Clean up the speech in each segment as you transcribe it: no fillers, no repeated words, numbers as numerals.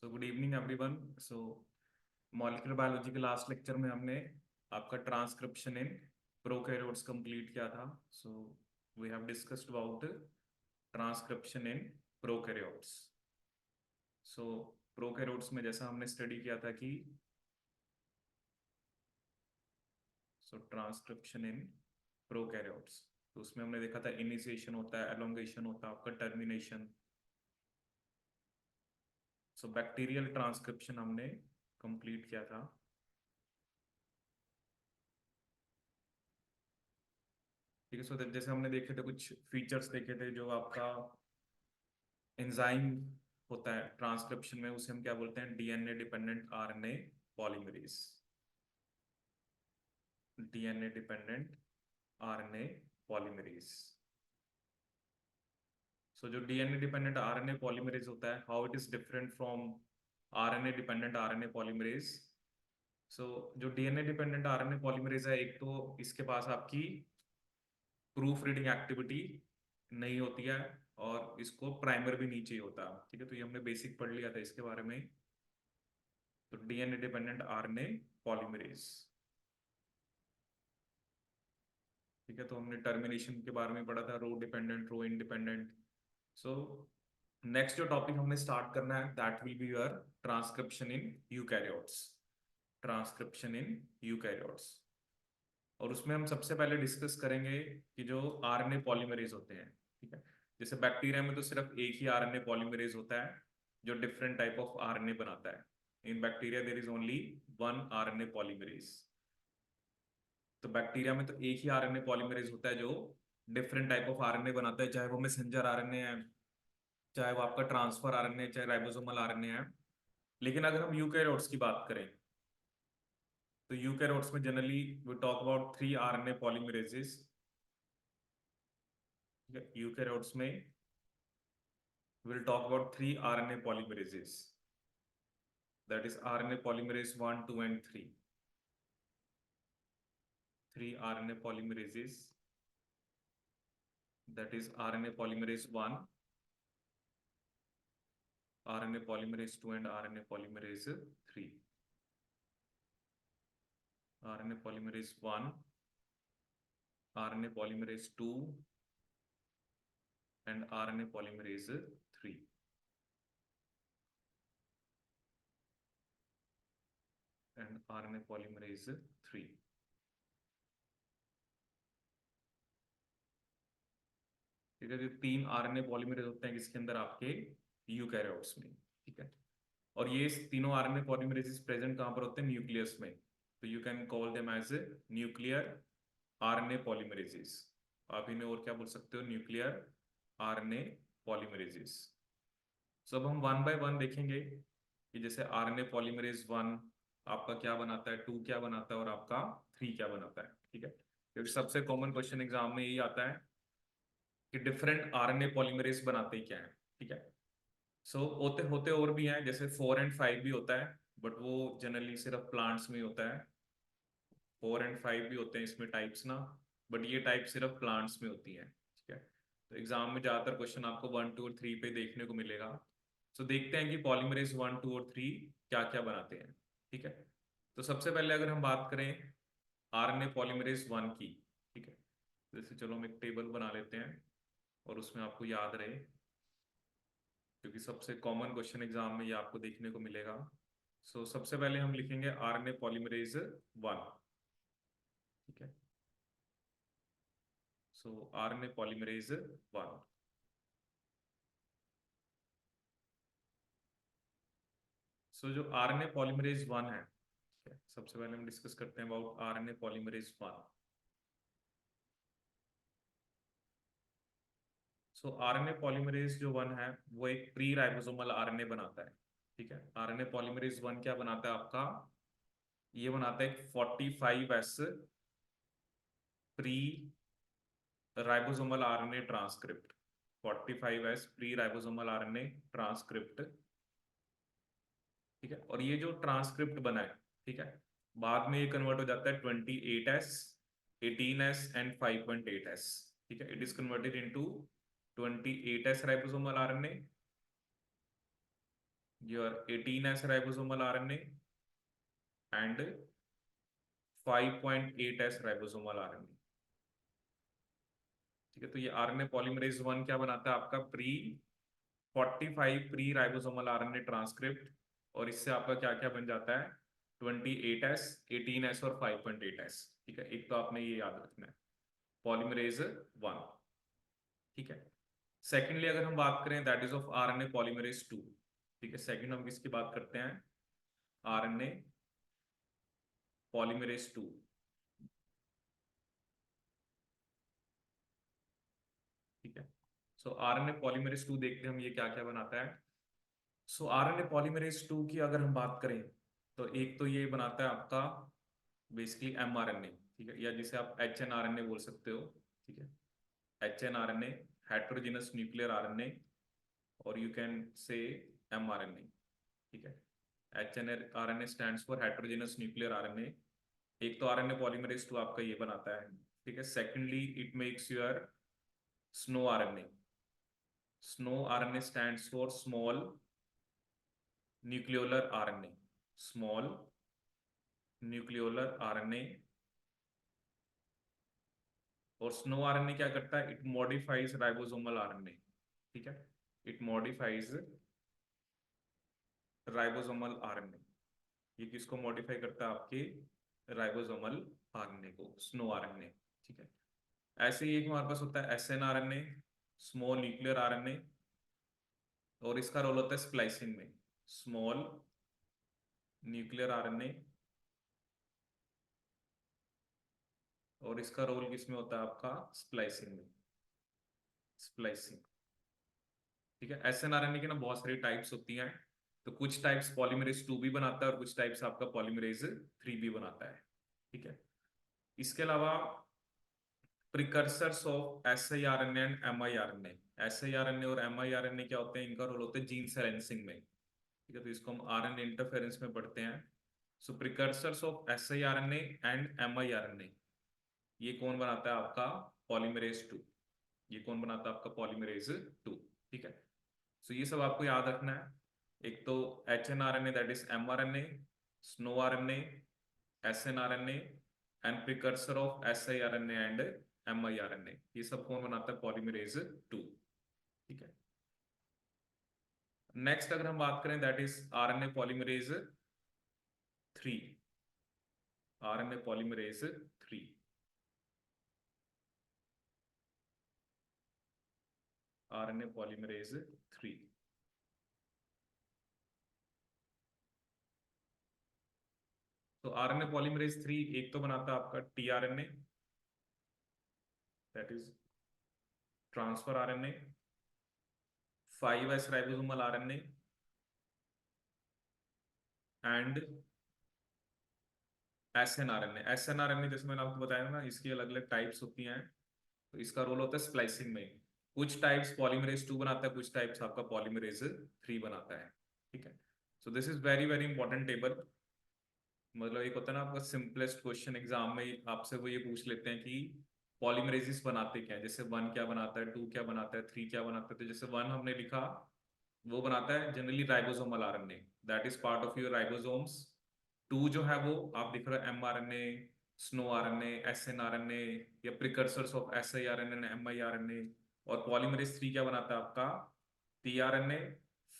सो good evening everyone. So molecular biology के last lecture में हमने आपका ट्रांसक्रिप्शन इन प्रोकैरियोट्स कंप्लीट किया था। So we have discussed about transcription in prokaryotes. So prokaryotes में जैसा हमने स्टडी किया था कि ट्रांसक्रिप्शन इन प्रोकैरियोट्स, तो उसमें हमने देखा था इनिशिएशन होता है, एलोंगेशन होता है, आपका टर्मिनेशन। सो बैक्टीरियल ट्रांसक्रिप्शन हमने कंप्लीट किया था। ठीक है। सो जैसे हमने देखे थे कुछ फीचर्स देखे थे, जो आपका एंजाइम होता है ट्रांसक्रिप्शन में, उसे हम क्या बोलते हैं, DNA dependent RNA polymerase. DNA dependent RNA polymerase. So जो डीएनए डिपेंडेंट आरएनए पॉलीमरेज होता है, how it is different from RNA dependent RNA polymerase. So जो डीएनए डिपेंडेंट आरएनए पॉलीमरेज है, एक तो इसके पास आपकी प्रूफ रीडिंग एक्टिविटी नहीं होती है, और इसको प्राइमर भी नीचे ही होता है। ठीक है, तो ये हमने बेसिक पढ़ लिया था इसके बारे में। तो डीएनए डिपेंडेंट आरएनए पॉलीमरेज। ठीक है, तो हमने टर्मिनेशन के बारे में पढ़ा था, रो डिपेंडेंट, रो इंडिपेंडेंट। सो नेक्स्ट जो टॉपिक हमने स्टार्ट करना है, that will be your transcription in eukaryotes. Transcription in eukaryotes. और उसमें हम सबसे पहले डिस्कस करेंगे कि जो आरएनए पॉलीमरेज होते हैं। ठीक है, जैसे बैक्टीरिया में तो सिर्फ एक ही आरएनए पॉलीमरेज होता है जो डिफरेंट टाइप ऑफ आरएनए बनाता है। In bacteria there is only one RNA polymerase. तो बैक्टीरिया में तो एक ही आरएनए पॉलीमरेज होता है जो डिफरेंट टाइप ऑफ आरएनए बनाता है, चाहे वो मैसेंजर आरएनए है, चाहे वो आपका ट्रांसफर आरएनए, चाहे राइबोसोमल आरएनए है। लेकिन अगर हम यूकैरियोट्स की बात करें, तो यूकैरियोट्स में generally we talk about three RNA polymerases. Eukaryotes में we'll talk about three RNA polymerases. That is RNA polymerase 1, 2, and 3. Three RNA polymerases. That is RNA polymerase 1, RNA polymerase 2, and RNA polymerase 3. RNA polymerase 1, RNA polymerase 2, and RNA polymerase 3. And RNA polymerase 3. ठीक है, जो तीन RNA polymerase होते हैं किसके अंदर, आपके eukaryotes में। ठीक है, और ये तीनों आरएनए पॉलीमरेजेस प्रेजेंट कहाँ पर होते हैं, न्यूक्लियस में। तो you can call them as nuclear RNA polymerases. आप इन्हें और क्या बोल सकते हो, न्यूक्लियर आरएनए पॉलीमरेजेस। सो अब हम वन बाय वन देखेंगे कि जैसे आरएनए पॉलीमरेज 1 आपका क्या बनाता है, 2 क्या बनाता है, और आपका 3 क्या बनाता है। ठीक है, क्योंकि सबसे कॉमन क्वेश्चन एग्जाम में यही आता है कि डिफरेंट आरएनए पॉलीमरेज बनाते क्या है। ठीक है, सो होते होते और भी हैं, जैसे 4 एंड 5 भी होता है, बट वो जनरली सिर्फ प्लांट्स में ही होता है। 4 एंड 5 भी होते हैं इसमें टाइप्स ना, बट ये टाइप सिर्फ प्लांट्स में होती है। ठीक है, तो एग्जाम में ज़्यादातर क्वेश्चन आपको 1, 2 और 3 पे देखने को मिलेगा। सो देखते हैं कि पॉलीमरेज 1, 2 और 3 क्या क्या बनाते हैं। ठीक है, तो सबसे पहले अगर हम बात करें आरएनए पॉलीमरेज 1 की। ठीक है, जैसे चलो हम एक टेबल बना लेते हैं और उसमें आपको याद रहे, क्योंकि सबसे कॉमन क्वेश्चन एग्जाम में ये आपको देखने को मिलेगा। सो सबसे पहले हम लिखेंगे आरएनए पॉलीमरेज 1। ठीक है, सो आरएनए पॉलीमरेज 1। सो जो आरएनए पॉलीमरेज 1 है, ठीक है, सबसे पहले हम डिस्कस करते हैं about RNA polymerase 1। So RNA polymerase जो 1 है, वो एक प्री राइबोसोमल आरएनए बनाता है। ठीक है, आरएनए पॉलीमरेज 1 क्या बनाता है आपका, ये बनाता है 45S pre ribosomal RNA transcript. 45S pre ribosomal RNA transcript. ठीक है, और ये जो ट्रांसक्रिप्ट बना है, ठीक है, बाद में ये कन्वर्ट हो जाता है 28S, 18S एंड 5.8S। ठीक है, it is converted into 28S ribosomal RNA, your 18S ribosomal RNA and 5.8S ribosomal RNA. ठीक है, तो ये आरएनए पॉलीमरेज 1 क्या बनाता है आपका, pre 45 pre ribosomal RNA transcript, और इससे आपका क्या क्या बन जाता है, 28S, 18S और 5.8S। ठीक है, एक तो आपने ये याद रखना है, पॉलीमरेज 1। ठीक है, सेकेंडली अगर हम बात करें that is of RNA polymerase 2। ठीक है, सेकंड हम किसकी बात करते हैं, आरएनए पॉलीमरेज 2। ठीक है, सो आरएनए पॉलीमरेज 2 देखते हैं हम ये क्या क्या बनाता है। सो आरएनए पॉलीमरेज 2 की अगर हम बात करें तो एक तो ये बनाता है आपका बेसिकली एमआरएनए। ठीक है, या जिसे आप एचएनआरएनए बोल सकते हो। ठीक है, एचएनआरएनए, हेटेरोजेनस न्यूक्लियर आरएनए, और यू कैन से एमआरएनए। ठीक है, hnRNA stands for heterogeneous nuclear RNA. एक तो आरएनए पॉलीमरेज 2 आपका ये बनाता है। ठीक है, secondly it makes your snow RNA. Snow RNA stands for small nucleolar RNA. Small nucleolar RNA. और स्नो आरएनए क्या करता है, इट मॉडिफाइज राइबोसोमल आरएनए। ठीक है, इट मॉडिफाइज राइबोसोमल आरएनए। ये किसको मॉडिफाई करता है, आपके राइबोसोमल आरएनए को, स्नो आरएनए। ठीक है, ऐसे ही एक हमारे पास होता है SN RNA, small nuclear RNA, और इसका रोल होता है स्प्लाइसिंग में, स्मॉल न्यूक्लियर आरएनए, और इसका रोल किसमें होता है आपका, स्प्लाइसिंग में, स्प्लाइसिंग। ठीक है, एसएनआरएनए की ना बहुत सारी टाइप्स होती हैं, तो कुछ टाइप्स पॉलीमरेज 2 भी बनाता है और कुछ टाइप्स आपका पॉलीमरेज 3 भी बनाता है। ठीक है, इसके अलावा प्रिकर्सर्स ऑफ एसआईआरएनए एंड एमआईआरएनए। एसआईआरएनए और एमआईआरएनए क्या होते हैं, इनका रोल होता है जीन साइलेंसिंग में। ठीक है, तो इसको हम आरएनए इंटरफेरेंस में पढ़ते हैं। सो प्रिकर्सर्स ऑफ एसआईआरएनए एंड एमआईआरएनए, ये कौन बनाता है आपका, पॉलीमरेज 2। ये कौन बनाता है आपका, पॉलीमरेज 2। ठीक है, सो ये सब आपको याद रखना है। एक तो H N R N A that is M R N A, sno R N A, S N R N A, and precursor of S I R N A and M I R N A, ये सब कौन बनाता है, polymerase 2। ठीक है, next अगर हम बात करें that is R N A polymerase 3। R N A polymerase 3, R N A polymerase 3। तो आर एन ए पॉलीमरेज 3 एक तो बनाता है आपका T R N A, that is transfer R N A, 5S ribosomal RNA and snRNA. SnRNA जैसे मैंने आपको बताया ना, इसकी अलग अलग टाइप्स होती हैं, तो इसका रोल होता है स्प्लाइसिंग में। कुछ टाइप्स पॉलीमरेज 2 बनाता है, कुछ टाइप्स आपका पॉलीमरेज 3 बनाता है। ठीक है, so this is very very important table. मतलब एक होता है ना आपका सिंपलेस्ट क्वेश्चन एग्जाम में आपसे वो ये पूछ लेते हैं कि पॉलीमरेजिस बनाते क्या है, जैसे 1 क्या बनाता है, 2 क्या बनाता है, 3 क्या बनाता है। तो जैसे 1 हमने लिखा, वो बनाता है generally ribosomal RNA, that is part of your ribosomes. 2 जो है वो आप लिख रहे हो M R N A, sno R N A, S N R N A, या precursors of S I R N N, M I R N A. और polymerase 3 क्या बनाता है आपका, T R N A,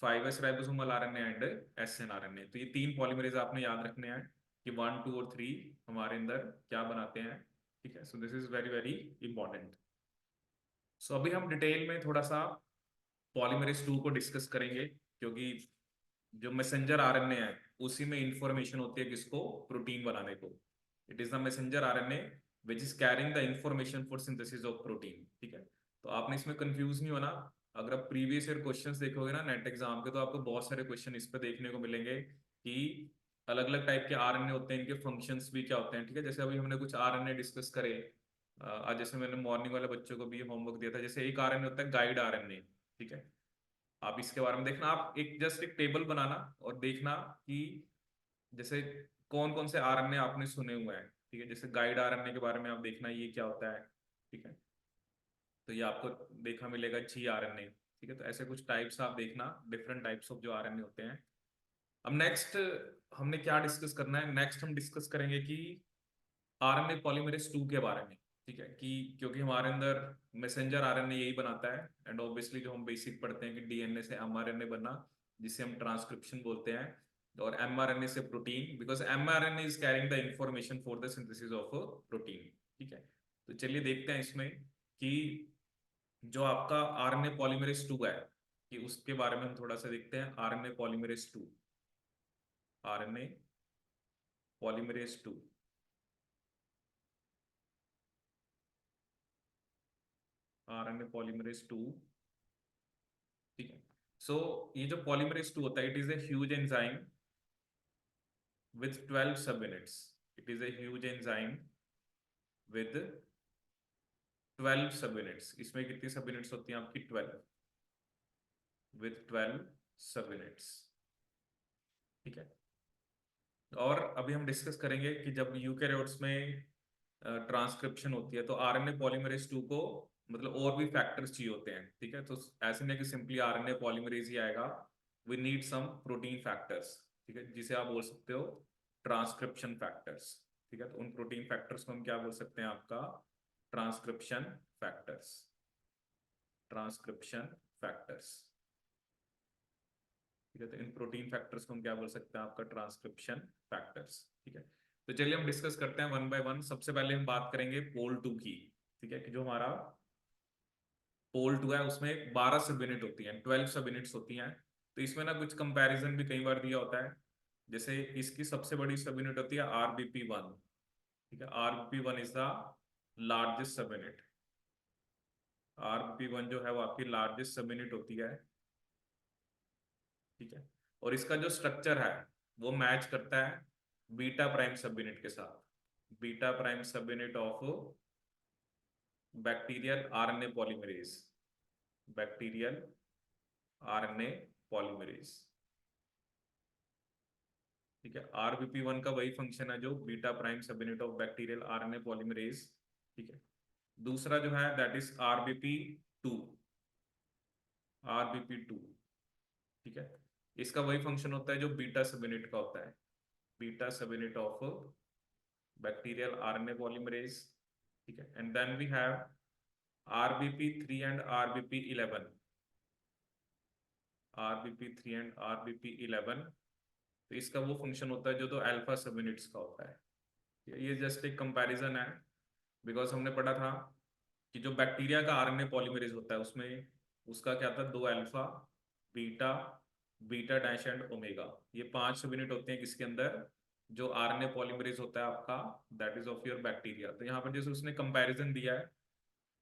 5S ribosomal R N A and S N R N A. तो ये 3 polymerase आपने याद रखने हैं कि 1, 2 और 3 हमारे अंदर क्या बनाते हैं। ठीक है, so this is very very important. So अभी हम डिटेल में थोड़ा सा पॉलीमरेज 2 को डिस्कस करेंगे, क्योंकि जो मैसेंजर आरएनए है उसी में इंफॉर्मेशन होती है किसको, प्रोटीन बनाने को। It is the messenger RNA which is carrying the information for synthesis of protein. ठीक है, तो आपने इसमें कंफ्यूज नहीं होना। अगर आप प्रीवियस ईयर क्वेश्चंस देखोगे ना नेट एग्जाम के, तो आपको बहुत सारे क्वेश्चन इस पे देखने को मिलेंगे कि अलग अलग टाइप के आरएनए होते हैं, इनके फंक्शंस भी क्या होते हैं। ठीक है, जैसे अभी हमने कुछ आरएनए डिस्कस करे, आज जैसे मैंने मॉर्निंग वाले बच्चों को भी होमवर्क दिया था, जैसे एक आरएनए होता है गाइड आरएनए। ठीक है, आप इसके बारे में देखना, आप एक जस्ट एक टेबल बनाना और देखना कि जैसे कौन कौन से आरएनए आपने सुने हुए हैं। ठीक है, जैसे गाइड आरएनए के बारे में आप देखना ये क्या होता है। ठीक है, तो ये आपको देखा मिलेगा जी आरएनए। ठीक है, तो ऐसे कुछ टाइप्स आप देखना, डिफरेंट टाइप्स ऑफ जो आरएनए होते हैं। अब नेक्स्ट हमने क्या डिस्कस करना है, नेक्स्ट हम डिस्कस करेंगे कि आरएनए पॉलीमरेज 2 के बारे में, ठीक है, कि क्योंकि हमारे अंदर मैसेंजर आरएनए यही बनाता है, एंड ऑब्वियसली जो हम बेसिक पढ़ते हैं कि डीएनए से एमआरएनए बनना, जिसे हम ट्रांसक्रिप्शन बोलते हैं, और एमआरएनए से protein, because mRNA is carrying the information for the synthesis of protein, ठीक है। तो चलिए देखते हैं इसमें कि जो आपका आरएनए पॉलीमरेज 2 है, कि उसके बारे में हम थोड़ा सा देखते हैं। RNA polymerase 2, RNA polymerase 2, RNA polymerase 2, ठीक है। सो ये जो पॉलीमरेज 2 होता है, it is a huge enzyme with 12 subunits. It is a huge enzyme with 12 subunits. इसमें कितनी subunits होती हैं आपकी? 12, with 12 subunits, ठीक है। और अभी हम डिस्कस करेंगे कि जब यूकैरियोट्स में ट्रांसक्रिप्शन होती है तो आरएनए पॉलीमरेज 2 को मतलब और भी फैक्टर्स चाहिए होते हैं, ठीक है। तो ऐसे नहीं कि सिंपली आरएनए पॉलीमरेज ही आएगा, we need some protein factors, ठीक है, जिसे आप बोल सकते हो ट्रांसक्रिप्शन फैक्टर्स, ठीक है। तो उन प्रोटीन फैक्टर्स को हम क्या बोल सकते हैं? आपका ट्रांसक्रिप्शन फैक्टर्स, ट्रांसक्रिप्शन फैक्टर्स, ठीक है। तो इन प्रोटीन फैक्टर्स को हम क्या बोल सकते हैं? आपका ट्रांसक्रिप्शन फैक्टर्स, ठीक है। तो चलिए हम डिस्कस करते हैं वन बाय वन। सबसे पहले हम बात करेंगे पोल 2 की, ठीक है, कि जो हमारा पोल 2 है उसमें 12 सब यूनिट होती हैं, 12 सब यूनिट्स होती हैं। तो इसमें ना कुछ कंपैरिजन भी कई बार दिया होता है, जैसे इसकी सबसे बड़ी सब यूनिट होती है RBP1, ठीक है। RBP1 इज द लार्जेस्ट सब यूनिट, RBP1 जो है वो आपकी लार्जेस्ट सब यूनिट होती है, ठीक है। और इसका जो स्ट्रक्चर है वो मैच करता है बीटा प्राइम सब यूनिट के साथ, बीटा प्राइम सब unit of bacterial RNA polymerase, bacterial RNA polymerase, ठीक है। RBP1 का वही फंक्शन है जो बीटा प्राइम सब unit of bacterial RNA polymerase, ठीक है। दूसरा जो है दैट इज RBP2, RBP2, ठीक है। इसका वही फंक्शन होता है जो बीटा सब यूनिट का होता है, beta subunit of bacterial RNA polymerase, ठीक है। And then we have RBP3 and RBP11, RBP3 and RBP11, तो इसका वो फंक्शन होता है जो तो अल्फा सब यूनिट्स का होता है। ये जस्ट एक कंपैरिजन है, बिकॉज हमने पढ़ा था कि जो बैक्टीरिया का आरएनए पॉलीमरेज होता है उसमें उसका क्या था? 2 alpha, beta, beta dash and omega, ये 5 सब यूनिट होते हैं किसके अंदर? जो आरएनए पॉलीमरेज होता है आपका, that is of your bacteria. तो यहाँ पर जैसे उसने कंपैरिजन दिया है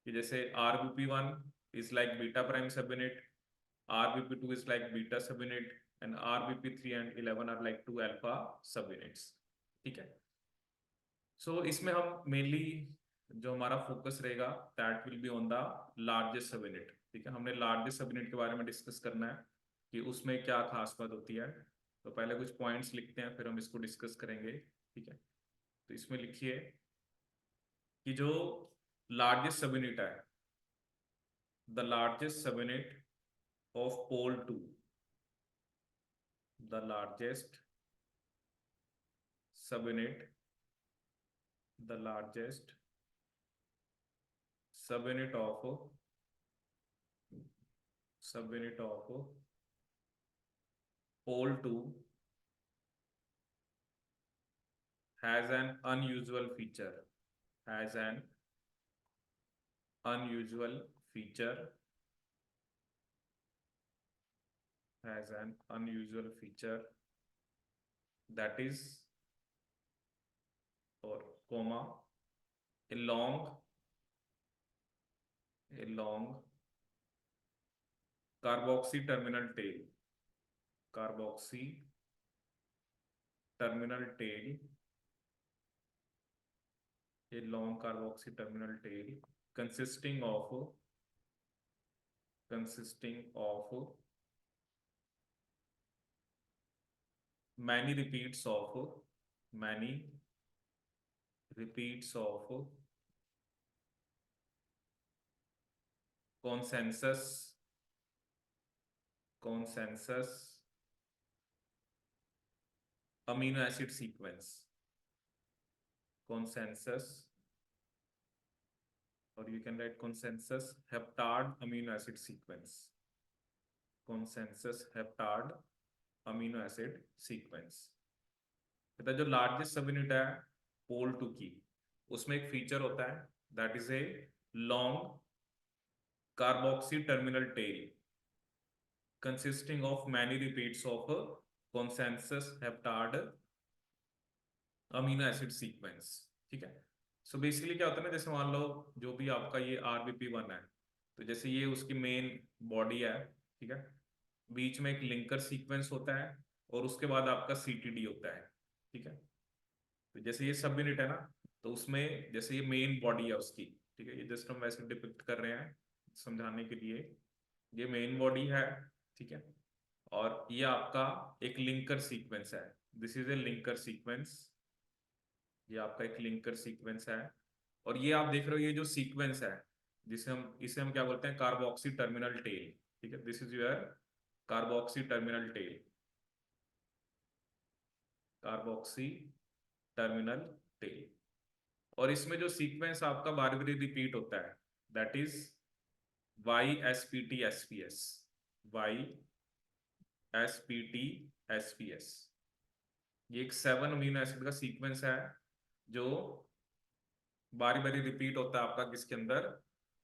कि जैसे RBP1 is like beta prime सब unit, RBP2 is like beta subunit, and RBP3 and 11 are like 2 alpha subunits, ठीक है। सो इसमें हम मेनली जो हमारा फोकस रहेगा that will be on the largest subunit, ठीक है। हमने लार्जेस्ट सबयूनिट के बारे में डिस्कस करना है कि उसमें क्या खास बात होती है। तो पहले कुछ पॉइंट्स लिखते हैं फिर हम इसको डिस्कस करेंगे, ठीक है। तो इसमें लिखिए कि जो लार्जेस्ट सबयूनिट है, the largest subunit of pol 2, the largest subunit, the largest subunit of subunit of pole 2 has an unusual feature, has an unusual feature, has an unusual feature, that is, or comma, a long carboxy terminal tail, carboxy terminal tail, a long carboxy terminal tail consisting of many repeats of many repeats of consensus, consensus amino acid sequence, consensus, or you can write consensus heptad amino acid sequence, consensus heptad amino acid sequence। कहता जो largest सब unit है pole to की, उसमें एक feature होता है that is a long carboxy terminal tail consisting of many repeats of consensus heptad amino acid sequence। ठीक है, सो बेसिकली क्या होता है ना, जैसे मान लो जो भी आपका ये RBP1 है, तो जैसे ये उसकी मेन बॉडी है, ठीक है, बीच में एक लिंकर सीक्वेंस होता है और उसके बाद आपका CTD होता है। ठीक है, तो जैसे ये सब यूनिट है ना, तो उसमें जैसे ये मेन बॉडी है उसकी, ठीक है, ये जस्ट हम वैसे डिपिक्ट कर रहे हैं समझाने के लिए, ये मेन बॉडी है। ठीक है, और ये आपका एक लिंकर सीक्वेंस है, this is a linker sequence, ये आपका एक लिंकर सीक्वेंस है। और ये आप देख रहे हो ये जो सीक्वेंस है, इसे हम क्या बोलते हैं, कार्बोक्सी टर्मिनल टेल। ठीक है, this is your carboxy terminal tail, carboxy terminal tail. और इसमें जो सीक्वेंस आपका बार बार रिपीट होता है दैट इज YSPT-SPS, YSPT-SPS। ये एक 7 अमीनो एसिड का सीक्वेंस है जो बारी बारी रिपीट होता है आपका किसके अंदर,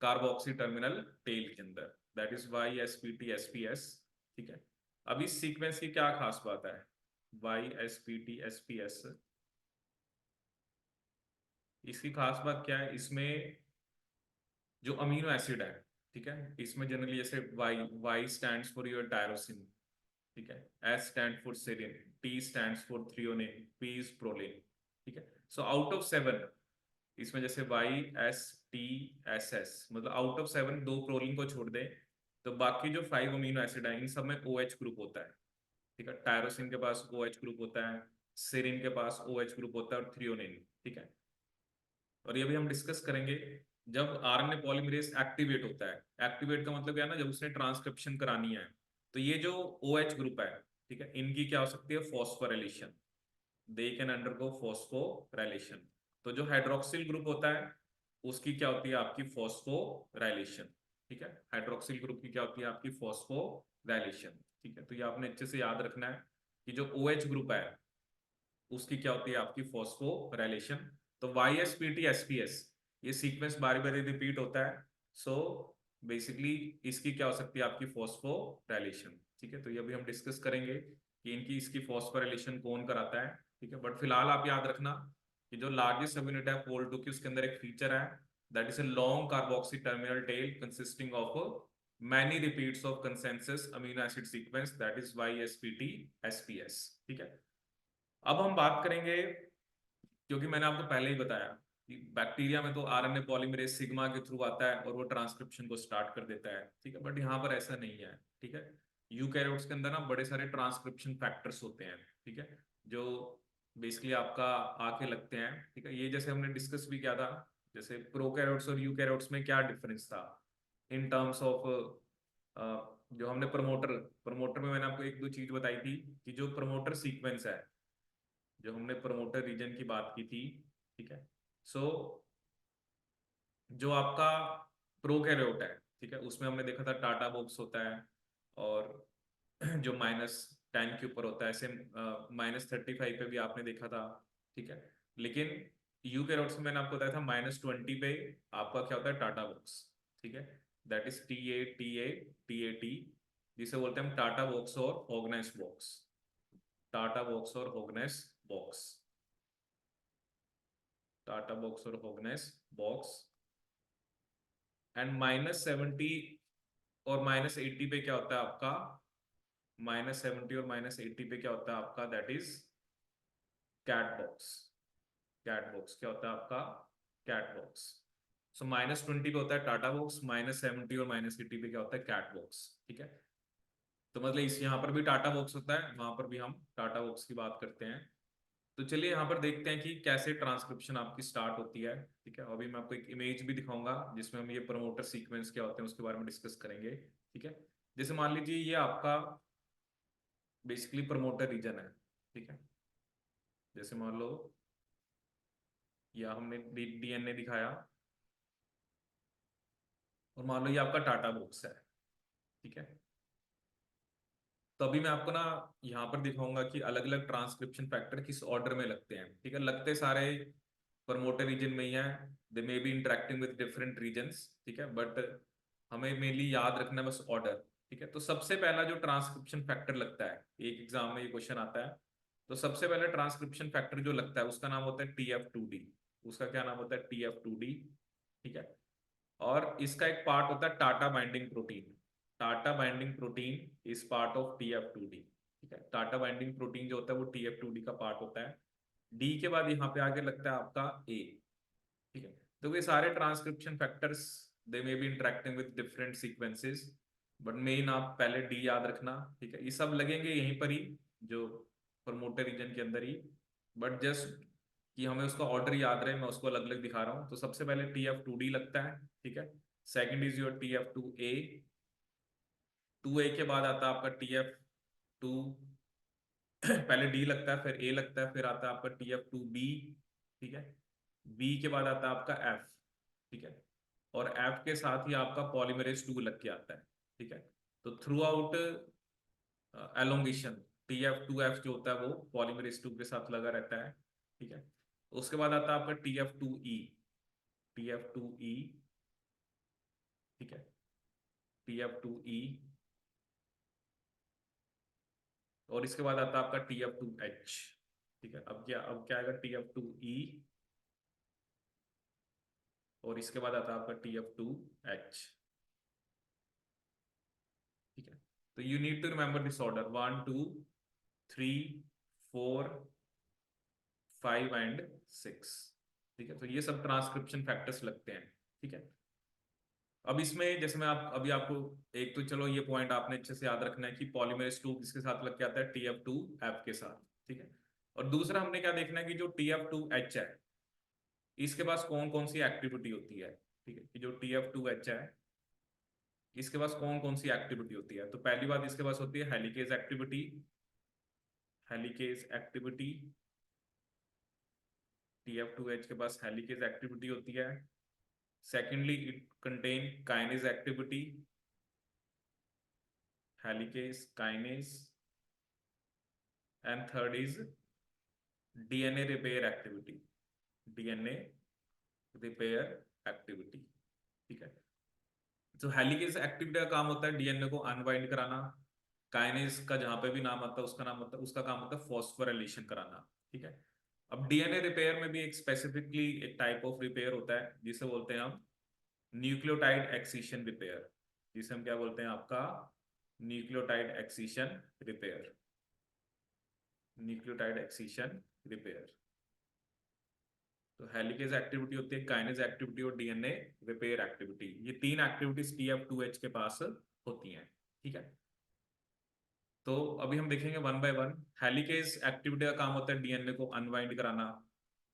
कार्बोक्सी टर्मिनल टेल के अंदर, दैट इज YSPT-SPS। ठीक है, अब इस सीक्वेंस की क्या खास बात है, YSPT-SPS, इसकी खास बात क्या है, इसमें जो अमीनो एसिड है, ठीक है, इसमें जनरली जैसे Y stands for your tyrosine, ठीक है, S stand for serine, T stands for threonine, P is proline. ठीक है, सो आउट ऑफ 7 इसमें जैसे YSTSS, मतलब आउट ऑफ 7 दो प्रोलिन को छोड़ दे तो बाकी जो 5 अमीनो एसिड है इन सब में OH ग्रुप होता है। ठीक है, टायरोसिन के पास OH ग्रुप होता है, सेरिन के पास OH ग्रुप होता है और थ्रियोनिन। ठीक है, और ये भी हम डिस्कस करेंगे जब RNA पॉलीमरेज एक्टिवेट होता है। एक्टिवेट का मतलब क्या है ना, जब उसने ट्रांसक्रिप्शन करानी है, तो ये जो OH ग्रुप है, ठीक है, इनकी क्या हो सकती है, phosphorylation, they can undergo phosphorylation. तो जो हाइड्रोक्सिल ग्रुप होता है उसकी क्या होती है, आपकी फॉस्फोराइलेशन। ठीक है, हाइड्रोक्सिल ग्रुप की क्या होती है, आपकी फॉस्फोराइलेशन। ठीक है, तो ये आपने अच्छे से याद रखना है कि जो OH ग्रुप है उसकी क्या होती है, आपकी फॉस्फोराइलेशन। तो YSPT-SPS ये सीक्वेंस बारी बारी रिपीट होता है, सो बेसिकली इसकी क्या हो सकती है, आपकी फॉस्फोराइलेशन। ठीक है, तो ये भी हम डिस्कस करेंगे कि इनकी इसकी फॉस्फोराइलेशन कौन कराता है। ठीक है, बट फिलहाल आप याद रखना कि जो लार्जेस्ट सब यूनिट है पोल 2 की, उसके अंदर एक फीचर है that is a long carboxy terminal tail consisting of many repeats of consensus amino acid sequence, that is YSPT-SPS। ठीक है, अब हम बात करेंगे, क्योंकि मैंने आपको पहले ही बताया कि बैक्टीरिया में तो RNA पॉलीमरेज सिग्मा के थ्रू आता है और वो ट्रांसक्रिप्शन को स्टार्ट कर देता है। ठीक है, बट यहाँ पर ऐसा नहीं है। ठीक है, यूकैरियोट्स के अंदर ना बड़े सारे ट्रांसक्रिप्शन फैक्टर्स होते हैं, ठीक है, जो बेसिकली आपका आके लगते हैं। ठीक है, ये जैसे हमने डिस्कस भी किया था, जैसे प्रोकैरियोट्स और यूकैरियोट्स में क्या डिफरेंस था इन टर्म्स ऑफ, जो हमने प्रमोटर प्रमोटर में मैंने आपको एक दो चीज बताई थी कि जो प्रमोटर सीक्वेंस है, जो हमने प्रमोटर रीजन की बात की थी। ठीक है, सो जो आपका प्रोकैरियोट है, ठीक है, उसमें हमने देखा था टाटा बॉक्स होता है, और जो -10 के ऊपर होता है, ऐसे -35 पे भी आपने देखा था। ठीक है, लेकिन यूकैरियोट्स में मैंने आपको बताया था -20 पे आपका क्या होता है, टाटा बॉक्स। ठीक है, दैट इज TA जिसे बोलते हैं हम टाटा बॉक्स और ऑर्गेनाइज बॉक्स, टाटा बॉक्स और ऑर्गेनाइज बॉक्स, टाटा बॉक्स और ऑर्गेनाइज बॉक्स। एंड -70 और -80 पे क्या होता है आपका, -70 और -80 पे क्या होता है आपका, that is CAT box. Cat box क्या होता है आपका, कैट बॉक्स। सो -20 पे होता है टाटा बॉक्स, -70 और -80 पे क्या होता है, कैट बॉक्स। ठीक है, तो मतलब इस यहाँ पर भी टाटा बॉक्स होता है, वहां पर भी हम टाटा बॉक्स की बात करते हैं। तो चलिए यहाँ पर देखते हैं कि कैसे ट्रांसक्रिप्शन आपकी स्टार्ट होती है। ठीक है, अभी मैं आपको एक इमेज भी दिखाऊंगा जिसमें हम ये प्रमोटर सीक्वेंस क्या होते हैं उसके बारे में डिस्कस करेंगे। ठीक है, जैसे मान लीजिए ये आपका बेसिकली प्रमोटर रीजन है। ठीक है, जैसे मान लो या हमने डीएनए दिखाया, और मान लो ये आपका टाटा बॉक्स है, ठीक है। तो अभी मैं आपको ना यहाँ पर दिखाऊंगा कि अलग अलग ट्रांसक्रिप्शन फैक्टर किस ऑर्डर में लगते हैं, ठीक है। लगते सारे प्रमोटर रीजन में ही है, they may be interacting with different regions, ठीक है, बट हमें मेनली याद रखना है बस ऑर्डर, ठीक है। तो सबसे पहला जो ट्रांसक्रिप्शन फैक्टर लगता है, एक एग्जाम में ये क्वेश्चन आता है, तो सबसे पहला ट्रांसक्रिप्शन फैक्टर जो लगता है उसका नाम होता है TF2D। उसका क्या नाम होता है? TF2D, ठीक है। और इसका एक पार्ट होता है TATA binding protein. TATA binding protein is part of TF2D, ठीक है। टाटा बाइंडिंग प्रोटीन जो होता है वो TF2D का पार्ट होता है। डी के बाद यहाँ पे आगे लगता है आपका ए, ठीक है। तो ये सारे transcription factors they may be interacting with different sequences, but main आप पहले डी याद रखना, ठीक है। ये सब लगेंगे यहीं पर ही, जो प्रमोटर रीजन के अंदर ही, बट जस्ट कि हमें उसका ऑर्डर याद रहे, मैं उसको अलग अलग दिखा रहा हूँ। तो सबसे पहले TF2D लगता है, ठीक है। Second is your TF2A। 2A के बाद आता है आपका TF2, पहले डी लगता है, फिर ए लगता है, फिर आता है आपका TF2B, ठीक है। बी के बाद आता है आपका एफ, ठीक है। और एफ के साथ ही आपका पॉलीमरेज 2 लग के आता है, ठीक है। तो थ्रू आउट एलोंगेशन TF2F जो होता है वो पॉलीमरेज 2 के साथ लगा रहता है, ठीक है। उसके बाद आता है आपका TF2E। TF2E, ठीक है। TF2E, और इसके बाद आता है आपका TF2H, ठीक है। अब क्या आएगा? TF2E, और इसके बाद आता है आपका TF2H, ठीक है। तो you need to remember this order 1 2 3 4 5 and 6, ठीक है। तो ये सब ट्रांसक्रिप्शन फैक्टर्स लगते हैं, ठीक है। अब इसमें जैसे मैं आप अभी आपको, एक तो चलो ये पॉइंट आपने अच्छे से याद रखना है कि पॉलीमरेज 2 किसके साथ लग के आता है? TF2F के साथ, ठीक है। और दूसरा हमने क्या देखना है कि जो TF2H है, इसके पास कौन कौन सी एक्टिविटी होती है, ठीक है। कि जो TF2H है, इसके पास कौन कौन सी एक्टिविटी होती है? तो पहली बात इसके पास होती है helicase activity. Helicase activity, TF2H के पास हेलिकेज एक्टिविटी होती है। Secondly it contain kinase activity, helicase kinase. And third is DNA repair activity, DNA repair activity, ठीक है। तो हेलिकेज एक्टिविटी का काम होता है DNA को अनवाइंड कराना। काइनेज का जहां पे भी नाम आता है उसका नाम होता है, उसका काम होता है फॉस्फोराइलेशन कराना, ठीक है। अब DNA रिपेयर में भी एक स्पेसिफिकली एक टाइप ऑफ रिपेयर होता है जिसे बोलते हैं हम न्यूक्लियोटाइड एक्सीशन रिपेयर, जिसे हम क्या बोलते हैं? आपका nucleotide excision repair. Nucleotide excision repair. तो हेलिकेज एक्टिविटी होती है, काइनेज एक्टिविटी और DNA रिपेयर एक्टिविटी। ये तीन एक्टिविटीज TF2H के पास होती हैं, ठीक है। तो अभी हम देखेंगे one by one. Helicase activity का काम होता है DNA को अनवाइंड कराना।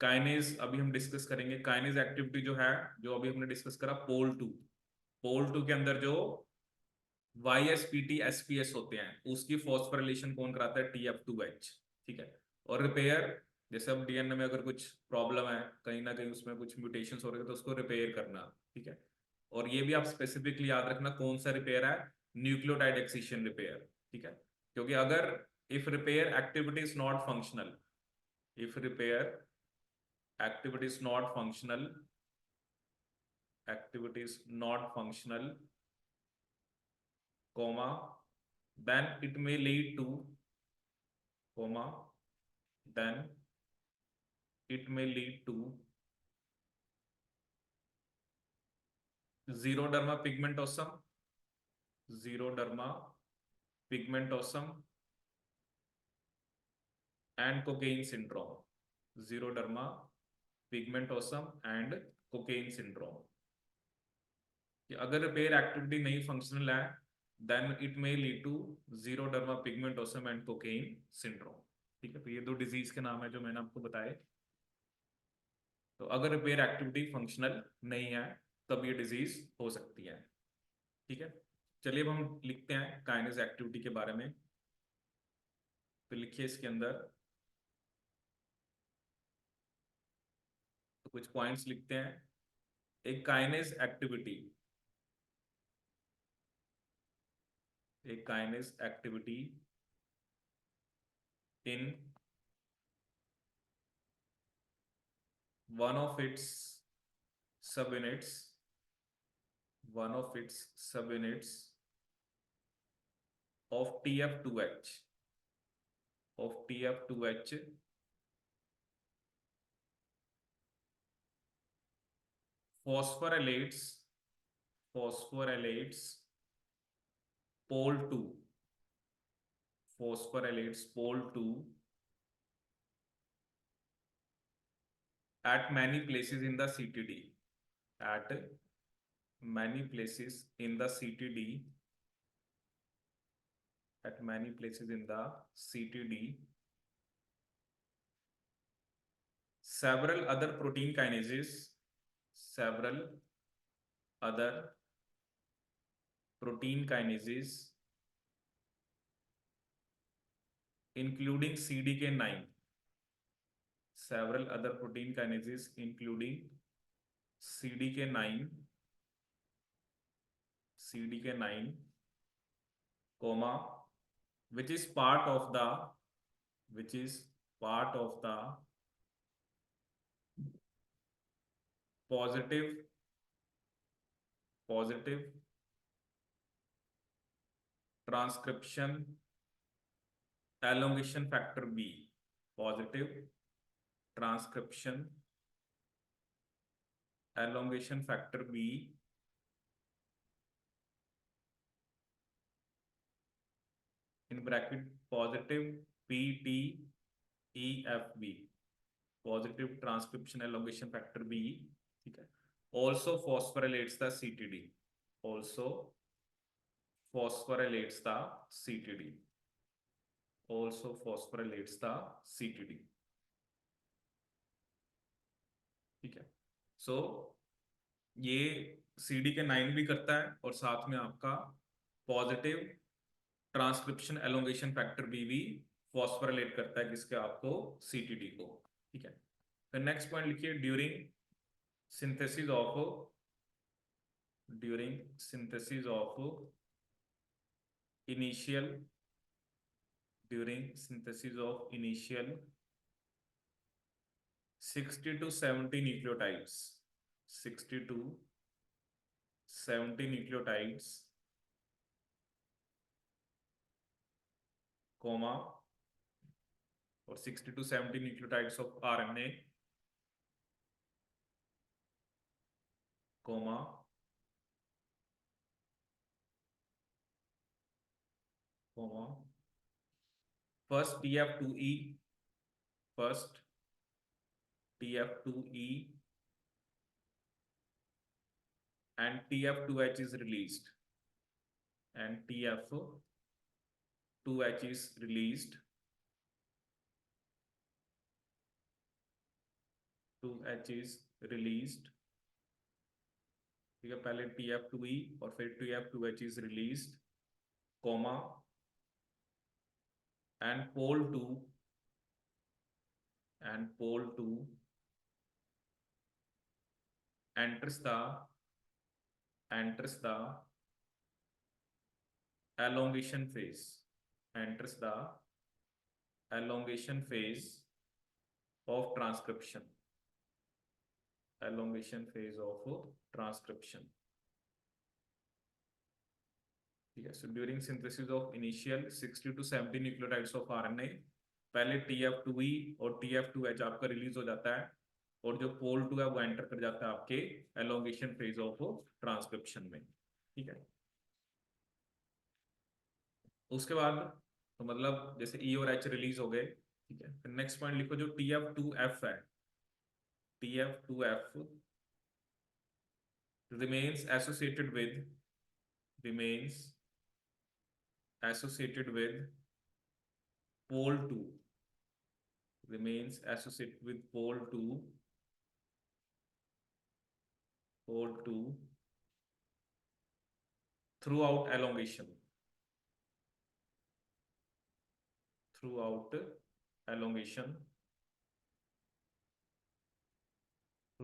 काइनेज अभी हम डिस्कस करेंगे। काइनेज एक्टिविटी जो है, जो अभी हमने डिस्कस करा, पोल 2 के अंदर जो YSPT SPS होते हैं उसकी फॉस्फोरिलेशन कौन कराता है? TF2H, ठीक है। और रिपेयर, जैसे अब DNA में अगर कुछ प्रॉब्लम है, कहीं ना कहीं उसमें कुछ म्यूटेशंस हो रहे हैं, तो उसको रिपेयर करना, ठीक है। और ये भी आप स्पेसिफिकली याद रखना कौन सा रिपेयर है? न्यूक्लियोटाइड एक्सीशन रिपेयर, ठीक है। क्योंकि अगर if repair activity is not functional, if repair activity is not functional, activity is not functional, comma, then it may lead to, comma, then it may lead to xeroderma pigmentosum, xeroderma pigmentosum and cocaine syndrome, xeroderma pigmentosum and cocaine syndrome। कि अगर repair activity नहीं functional है, then it may lead to xeroderma pigmentosum and cocaine syndrome, ठीक है। तो ये दो disease के नाम है जो मैंने आपको बताए। तो अगर रिपेयर एक्टिविटी फंक्शनल नहीं है तब ये डिजीज हो सकती है, ठीक है। चलिए अब हम लिखते हैं काइनेज एक्टिविटी के बारे में। तो लिखिए इसके अंदर कुछ पॉइंट्स लिखते हैं। एक काइनेज एक्टिविटी, एक kinase activity in one of its subunits, one of its subunits of TF2H, of TF2H phosphorylates, phosphorylates pole 2, phosphorylates pole 2 at many places in the CTD, at many places in the CTD, at many places in the CTD. Several other protein kinases, several other protein kinases including CDK9, several other protein kinases including CDK9, CDK9, comma, which is part of the, which is part of the positive, positive transcription elongation factor B, positive transcription elongation factor B in bracket positive PTEFB, positive transcription elongation factor B, ठीक है, also phosphorylates the CTD, also phosphorylates the CTD, also phosphorylates the CTD, ठीक है। सो ये CDK9 भी करता है और साथ में आपका पॉजिटिव ट्रांसक्रिप्शन एलोंगेशन फैक्टर भी फॉस्फोरिलेट करता है किसके, आपको CTD को, ठीक है। फिर नेक्स्ट पॉइंट लिखिए, during synthesis of, during synthesis of initial, during synthesis of initial 60 to 70 nucleotides, 60 to 70 nucleotides, comma, or 60 to 70 nucleotides of RNA, comma, comma, first TF2E, first TF2E and TF2H is released, and TF2H is released, 2H is released, ठीक है, पहले TF2E और फिर TF2H is released, comma, and pole 2, and pole 2 enters the, enters the elongation phase, enters the elongation phase of transcription, elongation phase of transcription, ठीक है। So during synthesis of initial 60 to 70 nucleotides of RNA, पहले TF2E और TF2H आपका release हो जाता है और जो पोल 2 है वो एंटर कर जाता है आपके एलोंगेशन फेज ऑफ ट्रांसक्रिप्शन में, ठीक है। उसके बाद तो मतलब जैसे E और H रिलीज हो गए, ठीक है। फिर नेक्स्ट पॉइंट लिखो, जो TF2F है, TF2F remains associated with, remains associated with pole 2, remains associated with pole 2, pole 2 throughout elongation, throughout elongation,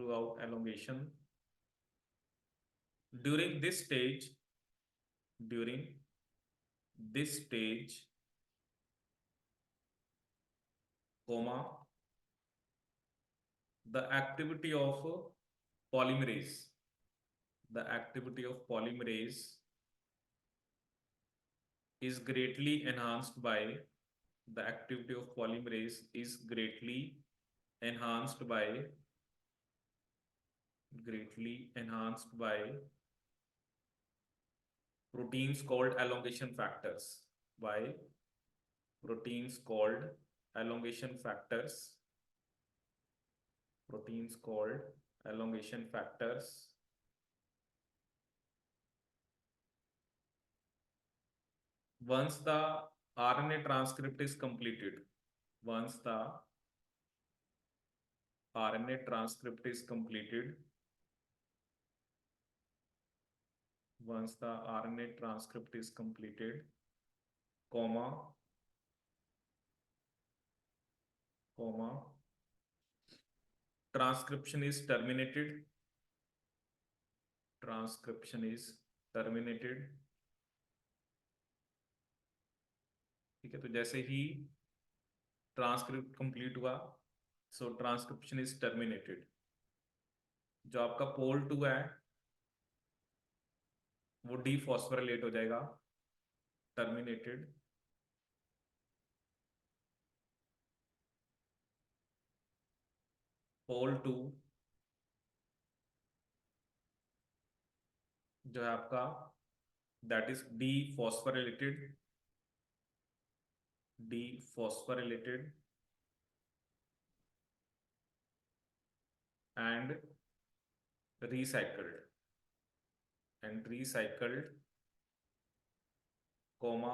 throughout elongation. During this stage, comma, the activity of polymerase, is greatly enhanced by proteins called elongation factors, once the RNA transcript is completed. Comma, transcription is terminated. ठीक है, तो जैसे ही transcript complete हुआ, so transcription is terminated. जो आपका पोल 2 है वो डीफॉस्फोराइलेट हो जाएगा, टर्मिनेटेड. पोल 2 जो है आपका, that is dephosphorylated and recycled, comma,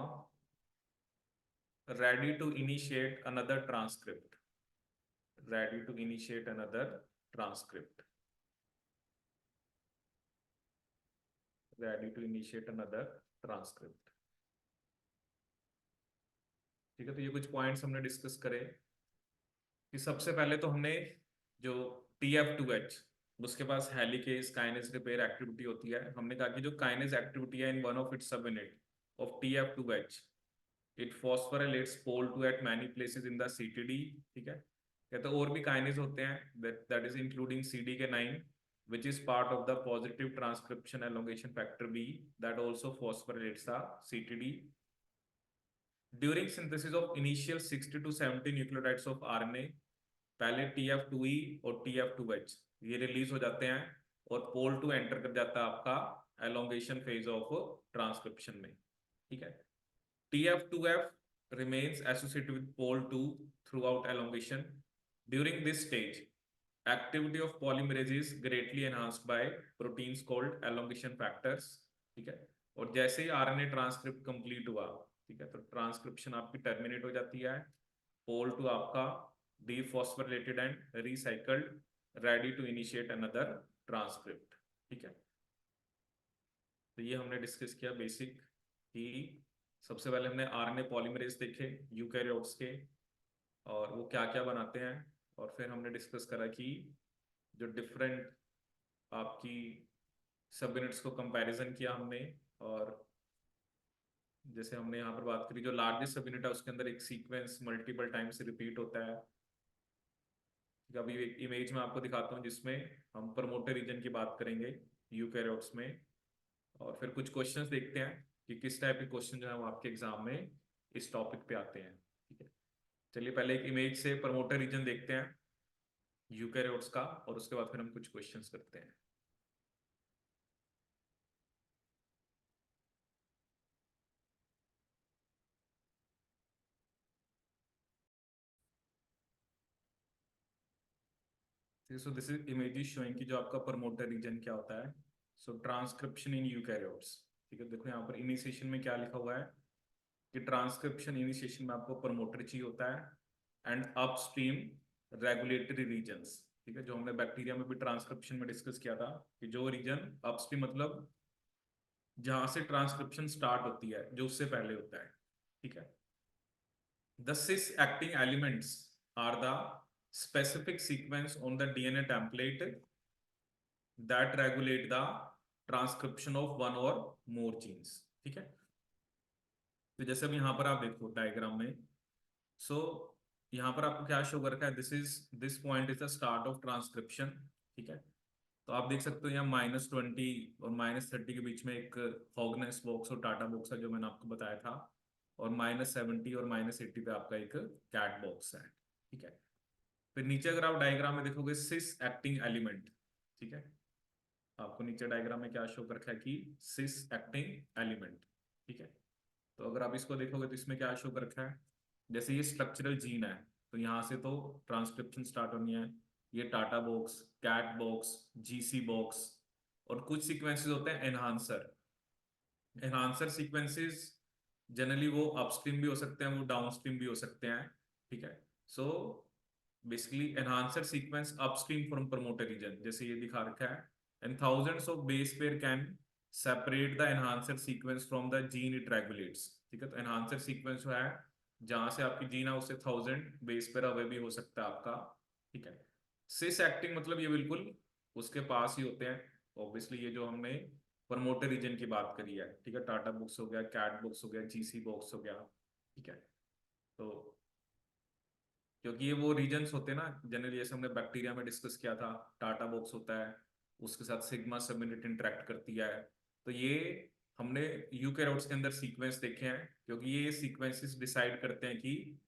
ready to initiate another transcript. ठीक है, तो ये कुछ पॉइंट्स हमने डिस्कस करे कि सबसे पहले तो हमने जो TF2H, उसके पास हेलिकेज काइनेज रिपेयर एक्टिविटी होती है. हमने कहा कि जो काइनेज एक्टिविटी है in one of its subunit of TF2H, it phosphorylates pol 2 at many places in the CTD. ठीक है, कहते और भी काइनेज होते हैं, that is including CDK9 which is part of the positive transcription elongation factor B that also phosphorylates the CTD. During synthesis of initial 60 to 70 nucleotides of RNA, पहले TF2E और TF2H ये रिलीज हो जाते हैं और पोल 2 enter कर जाता है आपका elongation phase of transcription में. ठीक है, TF2F remains associated with pole 2 throughout elongation. During this stage, activity of polymerase is greatly enhanced by proteins called elongation factors. ठीक है, और जैसे ही RNA ट्रांसक्रिप्ट कंप्लीट हुआ, ठीक है, तो ट्रांसक्रिप्शन आपकी टर्मिनेट हो जाती है. पोल 2 आपका dephosphorylated and recycled, ready to initiate another transcript. ठीक है, तो ये हमने डिस्कस किया बेसिक कि सबसे पहले हमने RNA पॉलीमरेज देखे यूकैरियोट्स के और वो क्या क्या बनाते हैं, और फिर हमने डिस्कस करा कि जो डिफरेंट आपकी सब यूनिट्स को कंपैरिजन किया हमने, और जैसे हमने यहाँ पर बात करी जो लार्जेस्ट सब यूनिट है उसके अंदर एक सीक्वेंस मल्टीपल टाइम से रिपीट होता है. अभी एक इमेज में आपको दिखाता हूँ जिसमें हम प्रमोटर रीजन की बात करेंगे यूकैरियोट्स में, और फिर कुछ क्वेश्चंस देखते हैं कि किस टाइप के क्वेश्चन जो है वो आपके एग्जाम में इस टॉपिक पे आते हैं. ठीक है, चलिए पहले एक इमेज से प्रमोटर रीजन देखते हैं यूकैरियोट्स का, और उसके बाद फिर हम कुछ क्वेश्चंस करते हैं. सो दिस इज इमेज शोइंग कि जो आपका प्रमोटर रीजन क्या होता है. So transcription in eukaryotes. ठीक है, देखो यहाँ पर इनिशिएशन में क्या लिखा हुआ है कि ट्रांसक्रिप्शन इनिशिएशन में आपको प्रमोटर चाहिए होता है एंड अपस्ट्रीम रेगुलेटरी रीजन्स. ठीक है, जो हमने बैक्टीरिया में भी ट्रांसक्रिप्शन में डिस्कस किया था कि जो रीजन अपस्ट्रीम मतलब जहां से ट्रांसक्रिप्शन स्टार्ट होती है, जो उससे पहले होता है. ठीक है, the cis acting elements are the specific sequence on the DNA template that regulate the transcription of one और मोर जीन्स। ठीक है, तो जैसे अब यहाँ पर आप देखो डायग्राम में, सो यहाँ पर आपको क्या शो कर रखा है, this point is the start of transcription. ठीक है, तो आप देख सकते हो यहाँ -20 और -30 के बीच में एक हॉगनेस बॉक्स और टाटा बॉक्स है जो मैंने आपको बताया था, और -70 और -80 पे आपका एक कैट बॉक्स है। ठीक है, फिर नीचे अगर आप डायग्राम में देखोगे सिस एक्टिंग एलिमेंट। ठीक है, आपको नीचे डायग्राम में क्या शो कर रखा है कि सिस एक्टिंग एलिमेंट। ठीक है, तो अगर आप इसको देखोगे तो इसमें क्या शो कर रखा है, जैसे ये स्ट्रक्चरल जीन है, तो यहाँ से तो ट्रांसक्रिप्शन स्टार्ट होनी है। ये TATA box, cat box, GC box, और कुछ सीक्वेंसेस होते हैं एनहांसर। एनहांसर सीक्वेंसेस जनरली वो अपस्ट्रीम भी हो सकते हैं, वो डाउनस्ट्रीम भी हो सकते हैं। ठीक है, so basically enhancer sequence upstream from promoter region, जैसे ये दिखा रखा है, and thousands of base pair can separate the enhancer sequence from the gene it regulates. ठीक है, तो एनहांसर सीक्वेंस जो है जहां से आपकी जीन है उससे 1000 बेस पेयर अवे भी हो सकता है आपका। ठीक है, सिस एक्टिंग मतलब ये बिल्कुल उसके पास ही होते हैं। ऑब्वियसली ये जो हमने प्रमोटर रीजन की बात करी है, ठीक है, टाटा बुक्स हो गया, कैट बुक्स हो गया, जीसी बॉक्स हो गया। ठीक है, तो क्योंकि ये वो रीजन्स होते हैं ना, जनरली जैसे हमने बैक्टीरिया में डिस्कस किया था, टाटा बॉक्स होता है, उसके साथ सिग्मा सबयूनिट इंटरेक्ट करती है। तो ये हमने यूकेरियोट्स के अंदर सीक्वेंस देखे हैं, क्योंकि ये सीक्वेंसेस डिसाइड करते हैं कि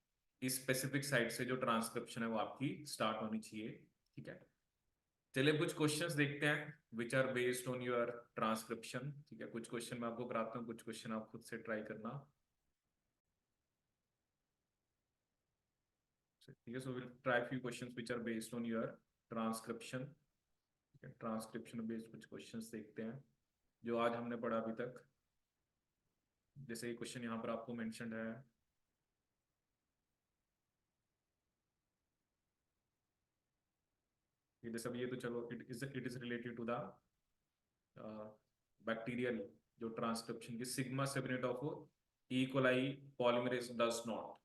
इस स्पेसिफिक साइट से जो ट्रांसक्रिप्शन है वो आपकी स्टार्ट होनी चाहिए। ठीक है, चलिए कुछ क्वेश्चंस देखते हैं which are based on your transcription. ठीक है, कुछ क्वेश्चन मैं आपको कराता हूँ, कुछ क्वेश्चन आप खुद से ट्राई करना। ठीक है, so will try few questions which are based on your transcription. Transcription based कुछ क्वेश्चंस देखते हैं जो आज हमने पढ़ा अभी तक। जैसे ये क्वेश्चन यहाँ पर आपको मेंशन्ड है, ये जैसे अब ये तो चलो it is related to the bacterial जो ट्रांसक्रिप्शन की sigma subunit of E coli polymerase does not.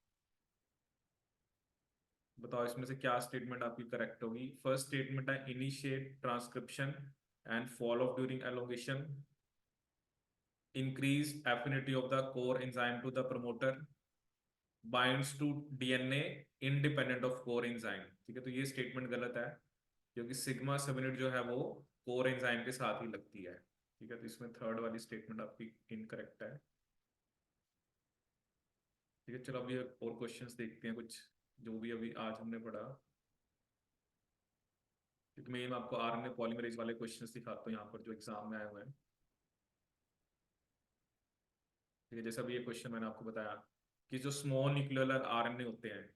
बताओ इसमें से क्या स्टेटमेंट आपकी करेक्ट होगी। फर्स्ट स्टेटमेंट है initiate transcription and fall off during elongation, increase affinity of the core enzyme to the promoter, binds to DNA independent of core enzyme. ठीक है, तो ये स्टेटमेंट गलत है, क्योंकि सिग्मा सबयूनिट जो है वो कोर एंजाइम के साथ ही लगती है। ठीक है, तो इसमें थर्ड वाली स्टेटमेंट आपकी इनकरेक्ट है। ठीक है, चलो अभी और क्वेश्चंस देखते हैं कुछ जो भी अभी आज हमने पढ़ा, क्योंकि मैं आपको आरएनए पॉलीमरेज वाले क्वेश्चंस दिखाता हूँ यहाँ पर जो एग्जाम में आए हुए हैं। ठीक है, जैसे अभी ये क्वेश्चन मैंने आपको बताया कि जो स्मॉल न्यूक्लियर आरएनए होते हैं,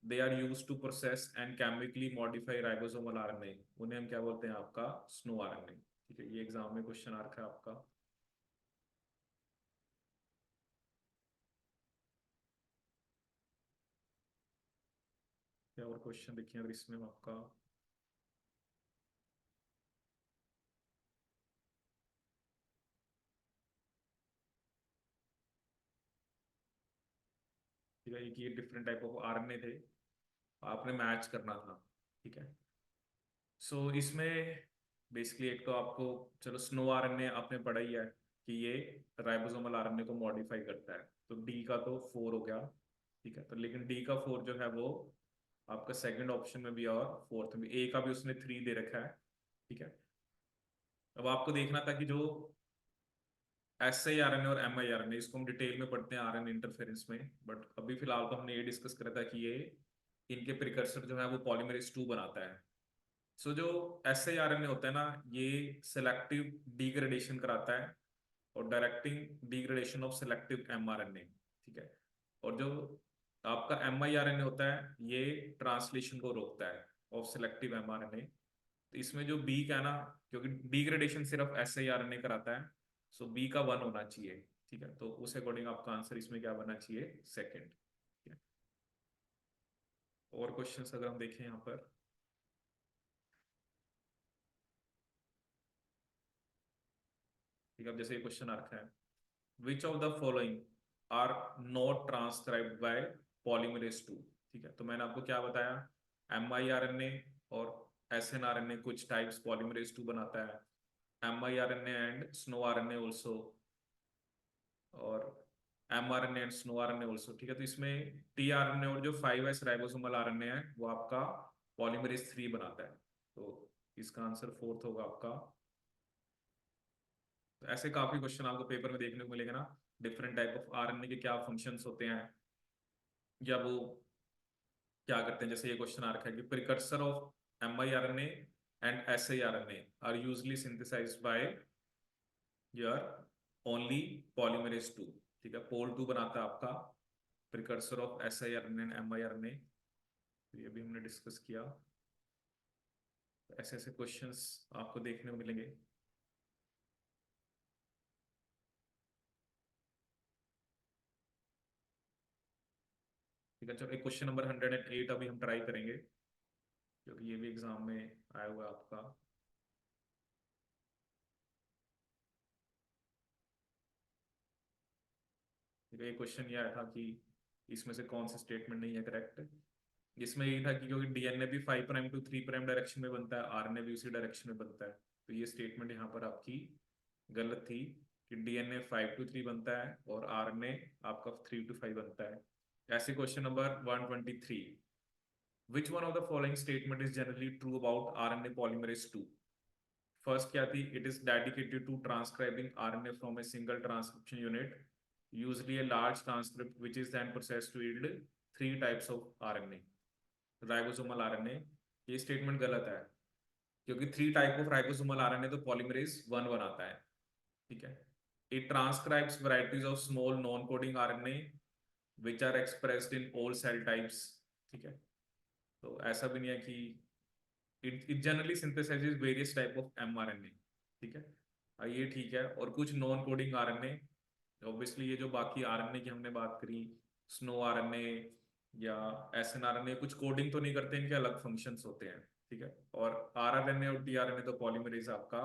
they are used to process and chemically modify ribosomal RNA, उन्हें हम क्या बोलते हैं, आपका स्नो आरएनए। ठीक है, ये एग्जाम में क्वेश्चन आ रखा है आपका। क्या और क्वेश्चन देखिए अगर इसमें आपका, ठीक है, ये डिफरेंट टाइप ऑफ आरएनए थे, आपने मैच करना था। ठीक है, सो इसमें बेसिकली एक तो आपको, चलो स्नो आरएनए आपने पढ़ा ही है कि ये राइबोसोमल आरएनए को मॉडिफाई करता है, तो डी का तो 4 हो गया। ठीक है, तो लेकिन डी का 4 जो है वो आपका सेकंड ऑप्शन में भी और फोर्थ में भी, ए का भी उसने 3 दे रखा है। ठीक है, अब आपको देखना था कि जो S I R N A और M I R N A, इसको हम डिटेल में पढ़ते हैं आर एन इंटरफेरेंस में, बट अभी फिलहाल तो हमने ये डिस्कस करा था कि ये इनके प्रिकर्सर जो है वो पॉलीमरेज 2 बनाता है। सो जो S I R N A होता है ना, ये सेलेक्टिव डिग्रेडेशन कराता है और directing degradation of selective M R N A. ठीक है, और जो आपका M I R N A होता है ये ट्रांसलेशन को रोकता है of selective M R N A. तो इसमें जो बी का है ना, क्योंकि डिग्रेडेशन सिर्फ S I R N A कराता है, सो बी का 1 होना चाहिए। ठीक है, तो उस अकॉर्डिंग आपका आंसर इसमें क्या बनना चाहिए, सेकंड। और क्वेश्चंस अगर हम देखें यहाँ पर, ठीक है, अब जैसे ये क्वेश्चन आ रखा है, which of the following are not transcribed by polymerase 2। ठीक है, तो मैंने आपको क्या बताया, M I R N A और SNRNA कुछ टाइप्स पॉलीमरेज 2 बनाता है, mRNA and sno RNA also, और mRNA and sno RNA also, ठीक है। तो इसमें tRNA और जो 5S राइबोसोमल आरएनए है वो आपका पॉलीमरेज 3 बनाता है। तो इसका आंसर फोर्थ होगा आपका। तो ऐसे काफी क्वेश्चन आपको पेपर में देखने को मिलेगा ना, डिफरेंट टाइप ऑफ आरएनए के क्या फंक्शंस होते हैं, या वो क्या करते हैं। जैसे ये क्वेश्चन आ रखा है कि precursor of mRNA and siRNA are usually synthesized by your only polymerase 2, ठीक है। पोल 2 बनाता है आपका precursor of siRNA and mRNA। तो ये भी हमने डिस्कस किया। ऐसे ऐसे क्वेश्चंस आपको देखने को मिलेंगे। ठीक है, चलो एक क्वेश्चन नंबर 108 अभी हम ट्राई करेंगे, क्योंकि ये भी एग्जाम में आया हुआ है आपका। ठीक है, ये क्वेश्चन ये आया था कि इसमें से कौन सा स्टेटमेंट नहीं है करेक्ट। इसमें ये था कि क्योंकि डीएनए भी 5 प्राइम टू 3 प्राइम डायरेक्शन में बनता है, आरएनए भी उसी डायरेक्शन में बनता है। तो ये स्टेटमेंट यहाँ पर आपकी गलत थी कि डीएनए 5 टू 3 बनता है और आरएनए आपका 3 टू 5 बनता है। ऐसे question number 123, which one of the following statement is generally true about RNA polymerase 2। First क्या थी, it is dedicated to transcribing RNA from a single transcription unit, usually a large transcript which is then processed to yield 3 types of RNA, ribosomal RNA. ये statement गलत है, क्योंकि 3 type of ribosomal RNA तो polymerase 1 बनाता है, ठीक है। It transcribes varieties of small non coding RNA which are expressed in all cell types, ठीक है। तो ऐसा भी नहीं है कि it generally synthesizes various type of mRNA, ठीक है। ये ठीक है। और कुछ नॉन कोडिंग आरएनए, ऑब्वियसली ये जो बाकी आरएनए की हमने बात करी, स्नो आरएनए या SNRNA, कुछ कोडिंग तो नहीं करते, इनके अलग फंक्शंस होते हैं, ठीक है। और आरआरएनए और टीआरएनए तो पॉलीमरेज आपका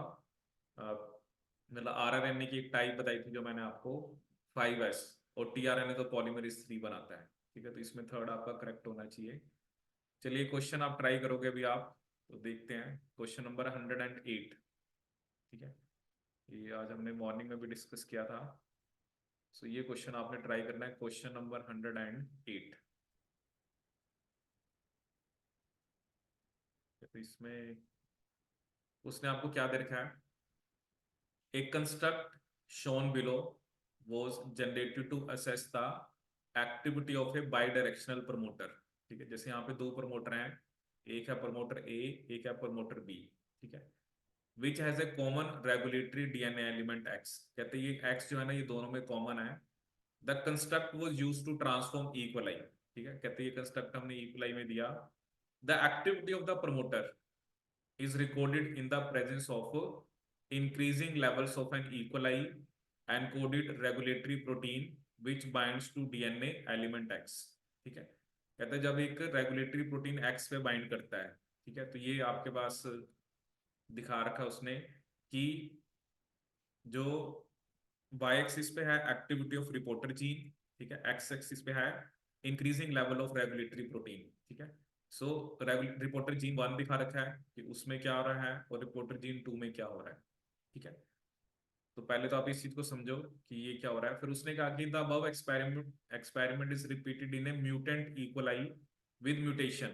मतलब आरआरएनए की एक टाइप बताई थी जो मैंने आपको 5S, और टीआरएनए तो पॉलीमरेज 3 बनाता है, ठीक है। तो इसमें थर्ड आपका करेक्ट होना चाहिए। चलिए क्वेश्चन आप ट्राई करोगे अभी आप, तो देखते हैं क्वेश्चन नंबर 108, ठीक है। ये आज हमने मॉर्निंग में भी डिस्कस किया था। सो ये क्वेश्चन आपने ट्राई करना है, क्वेश्चन नंबर 108। तो इसमें उसने आपको क्या दे रखा है, एक construct shown below was generated to assess the activity of a bidirectional promoter, ठीक है। जैसे यहाँ पे दो प्रमोटर हैं, एक है प्रमोटर ए, एक है प्रमोटर बी, ठीक है। Which has a common regulatory DNA element x, कहते हैं ये एक्स जो है ना ये दोनों में कॉमन है। The construct was used to transform E coli, ठीक है। कहते हैं ये कंस्ट्रक्ट हमने इक्वलाई में दिया। The activity of the promoter is recorded in the presence of increasing levels of an equally encoded regulatory protein which binds to DNA element X, ठीक है। कहता है जब एक रेगुलेटरी प्रोटीन X पे बाइंड करता है, ठीक है। तो ये आपके पास दिखा रखा उसने कि जो वाई एक्सिस पे है एक्टिविटी ऑफ रिपोर्टर जीन, ठीक है। एक्स एक्सिस पे है increasing level of regulatory protein, ठीक है। सो रिपोर्टर जीन 1 दिखा रखा है कि उसमें क्या हो रहा है, और रिपोर्टर जीन 2 में क्या हो रहा है, ठीक है। तो पहले तो आप इस चीज को समझो कि ये क्या हो रहा है। फिर उसने कहा कि the above experiment is repeated in a mutant E coli with mutation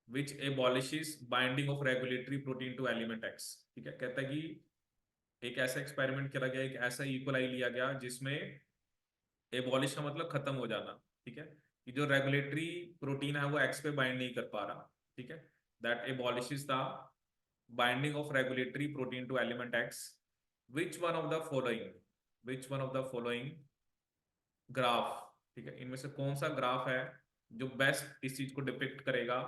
which abolishes binding of regulatory protein to element X, ठीक है। कहता है कि एक ऐसा एक्सपेरिमेंट करा गया, एक ऐसा इक्वलाई लिया गया जिसमें एबॉलिश का मतलब खत्म हो जाना, ठीक है। कि जो रेगुलेटरी प्रोटीन है वो एक्स पे बाइंड नहीं कर पा रहा, ठीक है। That abolishes the binding of regulatory protein to element X. Which one of the following, which one of the following graph, ठीक है, इनमें से कौन सा ग्राफ है जो बेस्ट इस चीज को डिपिक्ट करेगा,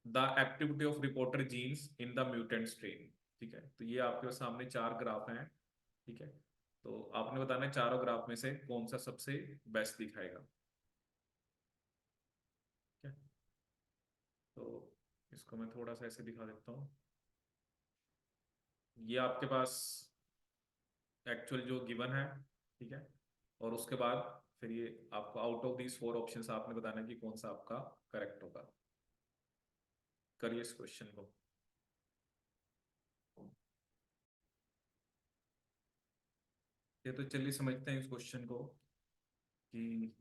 the activity of reporter genes in the mutant strain, ठीक है। तो ये आपके सामने चार ग्राफ हैं, ठीक है। तो आपने बताना है चारों ग्राफ में से कौन सा सबसे बेस्ट दिखाएगा, ठीक है। तो इसको मैं थोड़ा सा ऐसे दिखा देता हूँ। ये आपके पास एक्चुअल जो गिवन है, ठीक है। और उसके बाद फिर ये आपको आउट ऑफ दीज 4 ऑप्शंस आपने बताना है कि कौन सा आपका करेक्ट होगा। करिए इस क्वेश्चन को। ये तो चलिए समझते हैं इस क्वेश्चन को कि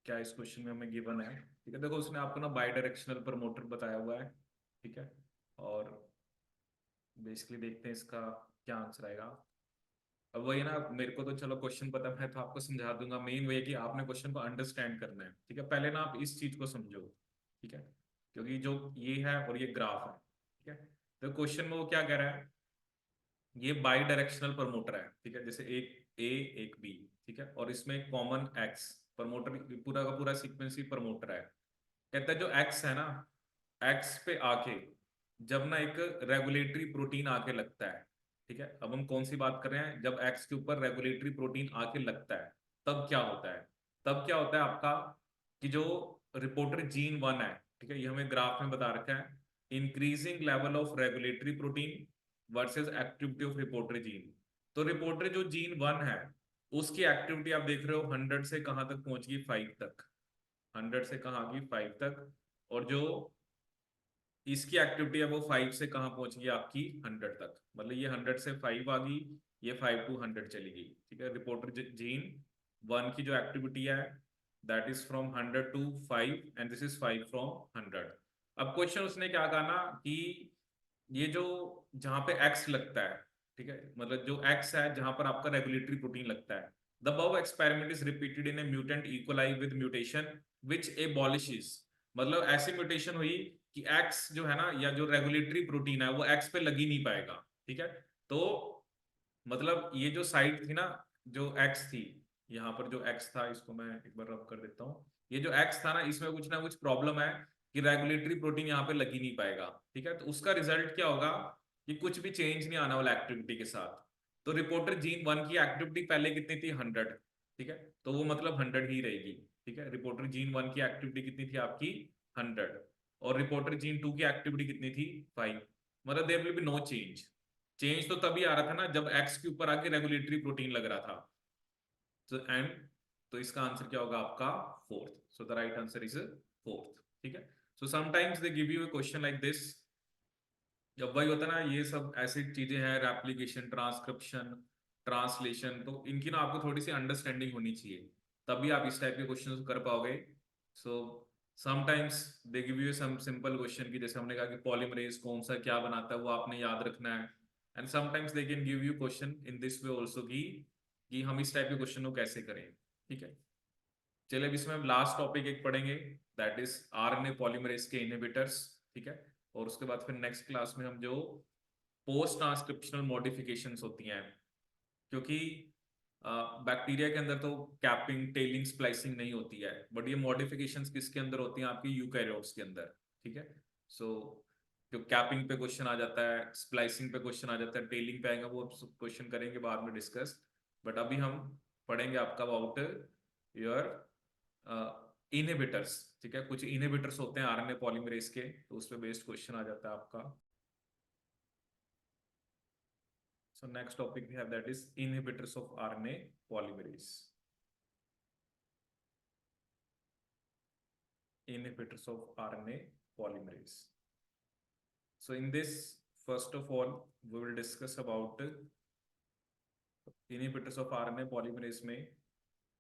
क्या इस क्वेश्चन में हमें गिवन है। ठीक है, देखो उसने आपको ना बाई डायरेक्शनल प्रमोटर बताया हुआ है। ठीक है, और बेसिकली देखते हैं इसका क्या आंसर आएगा। अब वही ना, मेरे को तो चलो क्वेश्चन पता है, मैं तो आपको समझा दूंगा। मेन वही है कि आपने क्वेश्चन को अंडरस्टैंड करना है। ठीक है, पहले ना आप इस चीज को समझो। ठीक है, क्योंकि जो ये है और ये ग्राफ है। ठीक है, तो क्वेश्चन में वो क्या कह रहा है, ये बाई डायरेक्शनल प्रमोटर है। ठीक है, जैसे एक ए एक बी। ठीक है, और इसमें एक कॉमन एक्स प्रमोटर, पूरा का पूरा सीक्वेंस ही प्रमोटर है। कहता है जो एक्स है ना, एक्स पे आके जब ना एक रेगुलेटरी प्रोटीन आके लगता है। ठीक है, अब हम कौन सी बात कर रहे हैं, जब एक्स के ऊपर रेगुलेटरी प्रोटीन आके लगता है तब क्या होता है। तब क्या होता है आपका, कि जो रिपोर्टर जीन वन है, ठीक है, ये हमें ग्राफ में बता रखा है, increasing level of regulatory protein versus activity of reporter gene. तो रिपोर्टर जो जीन वन है, उसकी एक्टिविटी आप देख रहे हो 100 से कहां तक पहुंच गई, 5 तक। 100 से कहाँ आ गई, 5 तक। और जो इसकी एक्टिविटी है वो 5 से कहाँ पहुंच गई आपकी, 100 तक। मतलब ये 100 से 5 आ गई, ये 5 to 100 चली गई। ठीक है, रिपोर्टर जीन वन की जो एक्टिविटी है, that is from 100 to 5 and this is 5 from 100। अब क्वेश्चन उसने क्या कहा ना कि ये जो जहां पे एक्स लगता है, ठीक है, मतलब जो एक्स है जहां पर आपका रेगुलेटरी प्रोटीन लगता है, the above experiment is repeated in a mutant E. coli with mutation which abolishes। मतलब ऐसी म्यूटेशन हुई कि एक्स जो है ना, या जो रेगुलेटरी प्रोटीन है वो एक्स पे लग ही नहीं पाएगा। ठीक है, तो मतलब ये जो साइट थी ना, जो एक्स थी, यहाँ पर जो एक्स था, इसको मैं एक बार रब कर देता हूँ। ये जो एक्स था ना कुछ प्रॉब्लम है कि रेगुलेटरी प्रोटीन यहाँ पे लग ही नहीं पाएगा। ठीक है, तो उसका रिजल्ट क्या होगा कि कुछ भी चेंज नहीं आना वाला एक्टिविटी के साथ। तो रिपोर्टर जीन वन की एक्टिविटी पहले कितनी थी, 100। ठीक है, तो वो मतलब 100 ही रहेगी। ठीक है, रिपोर्टर जीन वन की एक्टिविटी कितनी थी आपकी, 100। और रिपोर्टर जीन टू की एक्टिविटी कितनी थी, 5। मतलब there will be no change. Change तो तभी आ रहा था ना जब एक्स के ऊपर आके रेगुलेटरी प्रोटीन लग रहा था। तो एंड, तो इसका आंसर क्या होगा आपका, fourth. So the right answer is fourth. ठीक है, सो sometimes they give you a question like this. जब वही होता है ना, ये सब ऐसी चीजें हैं, रेप्लिकेशन, ट्रांसक्रिप्शन, ट्रांसलेशन, तो इनकी ना आपको थोड़ी सी अंडरस्टैंडिंग होनी चाहिए, तभी आप इस टाइप के क्वेश्चन कर पाओगे। So sometimes they give you some simple question की, जैसे हमने कहा कि पॉलीमरेज कौन सा क्या बनाता है, वो आपने याद रखना है। And sometimes they can give you question in this way also कि हम इस टाइप के क्वेश्चन को कैसे करें। ठीक है, चलिए अब इसमें हम लास्ट टॉपिक एक पढ़ेंगे, दैट इज आरएनए पॉलीमरेज के इनहिबिटर्स। ठीक है, और उसके बाद फिर नेक्स्ट क्लास में हम जो पोस्ट ट्रांसक्रिप्शनल मॉडिफिकेशंस होती हैं, क्योंकि बैक्टीरिया के अंदर तो कैपिंग, टेलिंग, स्प्लाइसिंग नहीं होती है, बट ये मॉडिफिकेशंस किसके अंदर होती हैं, आपकी यूकैरियोट्स के अंदर। ठीक है, सो जो कैपिंग पे क्वेश्चन आ जाता है, स्प्लाइसिंग पे क्वेश्चन आ जाता है, टेलिंग पे आएगा, वो क्वेश्चन करेंगे बाद में डिस्कस। बट अभी हम पढ़ेंगे आपका अबाउट योर इनहिबिटर्स। ठीक है, कुछ इनहिबिटर्स होते हैं आरएनए पॉलीमरेज के, तो उस पे बेस्ड क्वेश्चन आ जाता है आपका। So next topic we have, that is inhibitors of RNA polymerase. Inhibitors of RNA polymerase. So in this, first of all, we will discuss about inhibitors of RNA polymerase में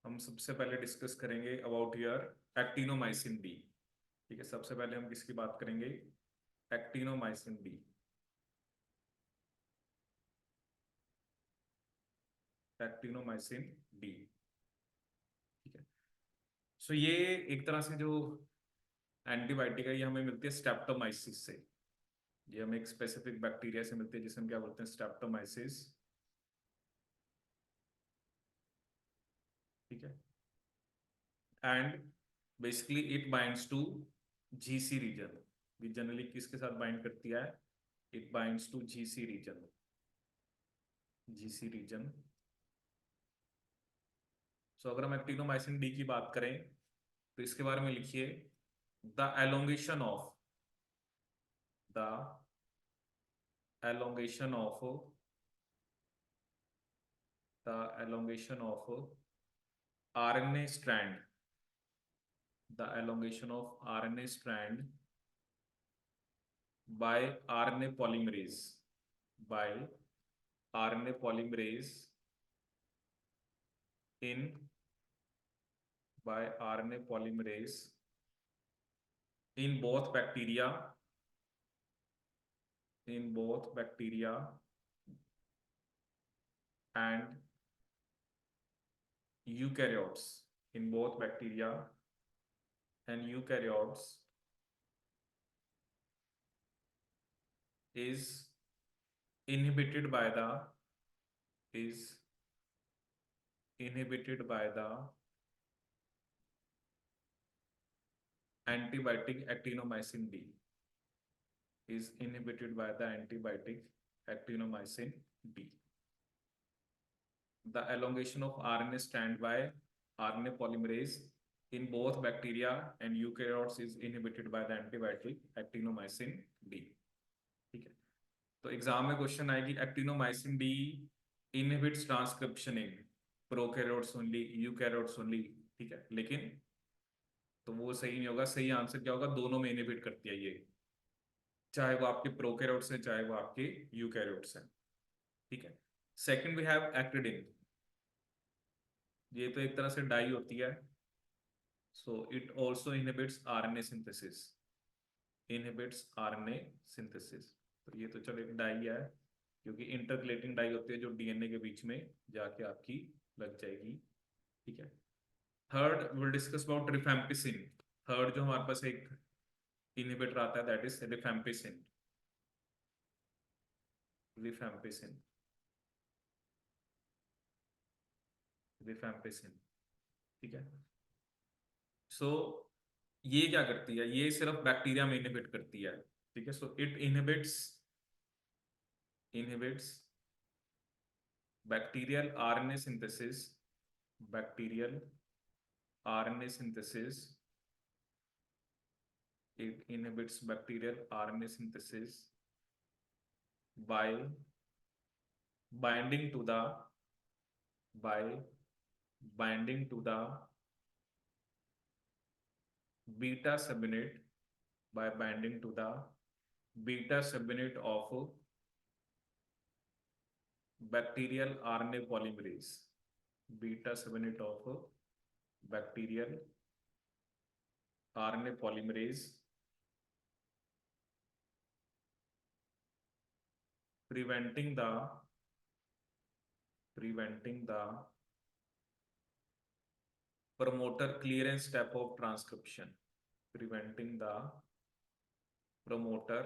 हम सबसे पहले discuss करेंगे about your actinomycin B. ठीक है, सबसे पहले हम किसकी बात करेंगे, एक्टिनोमाइसिन बी। Actinomycin B. ठीक है, सो ये एक तरह से जो एंटीबायोटिक है, ये हमें मिलती है स्ट्रेप्टोमाइसिस से। ये हमें एक स्पेसिफिक बैक्टीरिया से मिलती है जिसे हम क्या बोलते हैं, स्ट्रेप्टोमाइसिस। ठीक है, and basically it binds to GC region. ये जनरली किसके साथ बाइंड करती है, it binds to GC region. GC region. So अगर हम एक्टिनोमाइसिन डी की बात करें, तो इसके बारे में लिखिए, the elongation of, the elongation of, the elongation of RNA strand, the elongation of RNA strand by RNA polymerase, by RNA polymerase in by RNA polymerase in both bacteria and eukaryotes, in both bacteria and eukaryotes is inhibited by the is inhibited by the antibiotic actinomycin D, is inhibited by the antibiotic actinomycin D. The elongation of RNA strand by RNA polymerase in both bacteria and eukaryotes is inhibited by the antibiotic actinomycin D. ठीक है, तो exam में question आएगी actinomycin D inhibits transcription in prokaryotes only, eukaryotes only, ठीक है, लेकिन तो वो सही नहीं होगा। सही आंसर क्या होगा, दोनों में इनहिबिट करती है ये, चाहे वो आपके प्रोकैरियोट्स हैं चाहे वो आपके यूकैरियोट्स हैं, ठीक है। सेकंड वी हैव एक्टिडिन, ये तो एक तरह से डाई होती है, so it also inhibits RNA synthesis, inhibits RNA synthesis. तो ये तो चलो एक डाई है, क्योंकि इंटरकलेटिंग डाई होती है जो डीएनए के बीच में जाके आपकी लग जाएगी, ठीक है। Third will discuss about rifampicin. Third जो हमारे पास एक इनहिबिटर आता है that is rifampicin, rifampicin, rifampicin, ठीक है। सो ये क्या करती है, ये सिर्फ बैक्टीरिया में इनहिबिट करती है, ठीक है। So it inhibits bacterial RNA synthesis, bacterial RNA synthesis, it inhibits bacterial RNA synthesis by binding to the by binding to the beta subunit, by binding to the beta subunit of bacterial RNA polymerase, beta subunit of bacterial RNA polymerase, preventing the promoter clearance step of transcription, preventing the promoter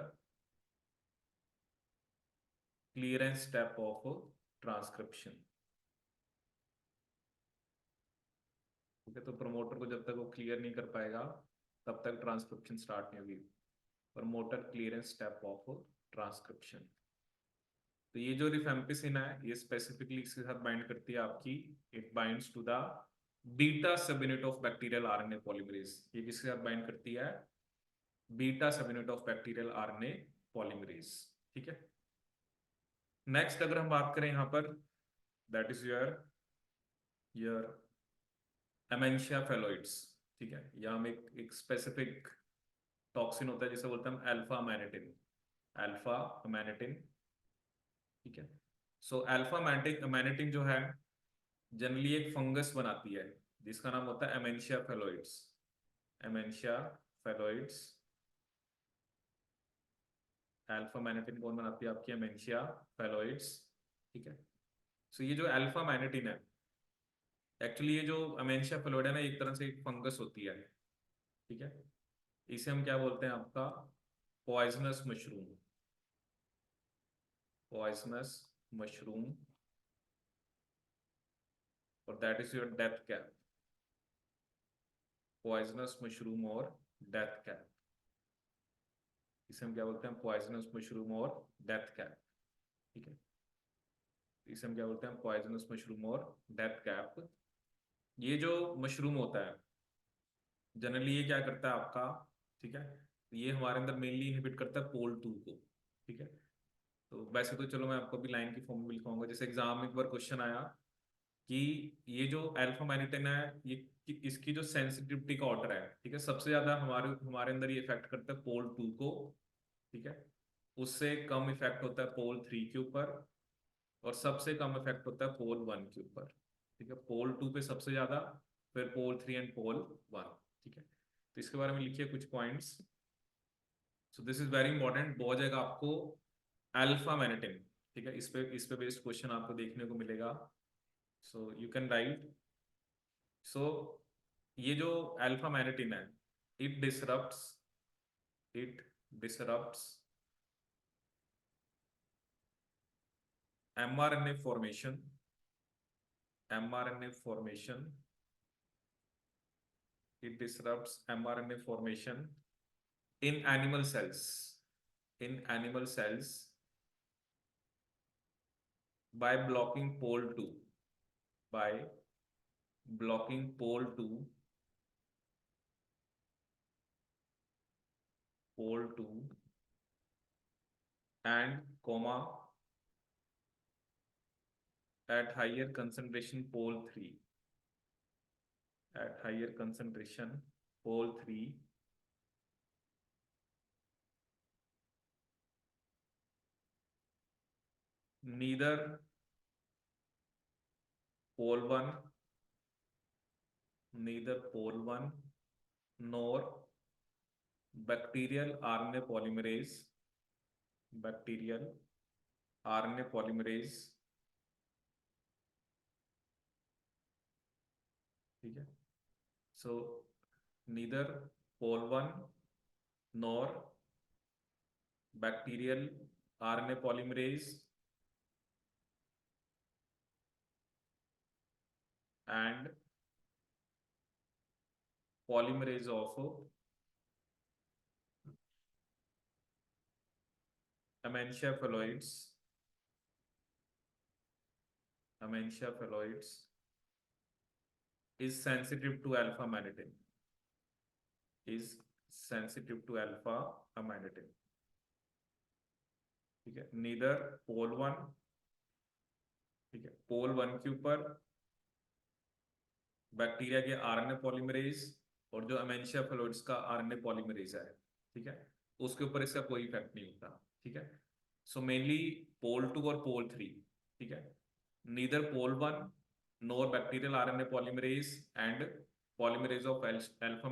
clearance step of transcription, ठीक है। तो promoter को जब तक वो clear नहीं कर पाएगा तब तक ट्रांसक्रिप्शन स्टार्ट नहीं होगी, promoter clearance step of transcription. तो ये जो रिफैम्पिसिन है ये स्पेसिफिकली इसके साथ बाइंड करती है आपकी, it binds to the beta subunit of bacterial RNA polymerase. ये किसके साथ बाइंड करती है, beta subunit of bacterial RNA polymerase, ठीक है। नेक्स्ट अगर हम बात करें यहाँ पर, that is your amanita phalloides, ठीक है। यहाँ में एक स्पेसिफिक टॉक्सिन होता है जिसे बोलते हैं हम अल्फा मैनेटिन, अल्फा मैनेटिन, ठीक है। सो अल्फा मैनेटिन जो है जनरली एक फंगस बनाती है जिसका नाम होता है एमेंशिया फेलोइड्स, एमेंशिया फेलोइड्स। अल्फा मैनेटिन कौन बनाती है आपकी, एमेंशिया फेलोइड्स, ठीक है। सो ये जो अल्फा मैनेटिन है, एक्चुअली ये जो एमेंशिया फेलोइड है ना एक तरह से एक फंगस होती है, ठीक है। इसे हम क्या बोलते हैं आपका, पॉइजनस मशरूम, पॉइजनस मशरूम, और that is your death cap, poisonous mushroom और डेथ कैप। इसे हम क्या बोलते हैं, पॉइजनस मशरूम और डेथ कैप, ठीक है। इसे हम क्या बोलते हैं, पॉइजनस मशरूम और डेथ कैप। ये जो मशरूम होता है जनरली ये क्या करता है आपका, ठीक है, ये हमारे अंदर मेनली इनहिबिट करता है पोल2 को, ठीक है। तो वैसे तो चलो मैं आपको भी लाइन की फॉर्म में लिखवाऊंगा, जैसे एग्जाम में एक बार क्वेश्चन आया कि ये जो अल्फा मैनिटिन है ये इसकी जो सेंसिटिविटी का ऑर्डर है, ठीक है, सबसे ज्यादा हमारे हमारे अंदर ये इफेक्ट करता है पोल2 को, ठीक है। उससे कम इफेक्ट होता है पोल 3 के ऊपर, और सबसे कम इफेक्ट होता है पोल 1 के ऊपर। ठीक है, पोल 2 पे सबसे ज्यादा, फिर पोल 3 एंड पोल 1। ठीक है, तो इसके बारे में लिखिए कुछ points. So this is very important, बहुत जगह आपको अल्फा मैग्नेटिन, ठीक है, इस पे बेस्ड क्वेश्चन आपको देखने को मिलेगा। So you can write. So ये जो अल्फा मैग्नेटिन है, it disrupts it disrupts mRNA formation, mRNA formation, it disrupts mRNA formation in animal cells, in animal cells by blocking pole 2, by blocking pole 2, pole 2 and comma at higher concentration pole 3, at higher concentration pole 3, neither pole 1, neither pole 1 nor bacterial RNA polymerase, bacterial RNA polymerase, ठीक है। So neither pol 1 nor bacterial RNA polymerase and polymerase of Amencia phalloides, Amencia phalloides is sensitive to alpha amanitin, is sensitive to alpha amanitin, ठीक है। Neither pol 1, ठीक है, पोल 1 के ऊपर bacteria के RNA polymerase और जो अमेंशिया फ्लोइड्स का आरएनए पॉलीमरेज है, ठीक है, उसके ऊपर इसका कोई इफेक्ट नहीं होता। ठीक है, सो मेनली पोल 2 और पोल 3, ठीक है, neither pol 1 nor bacterial RNA polymerase and polymerase of alpha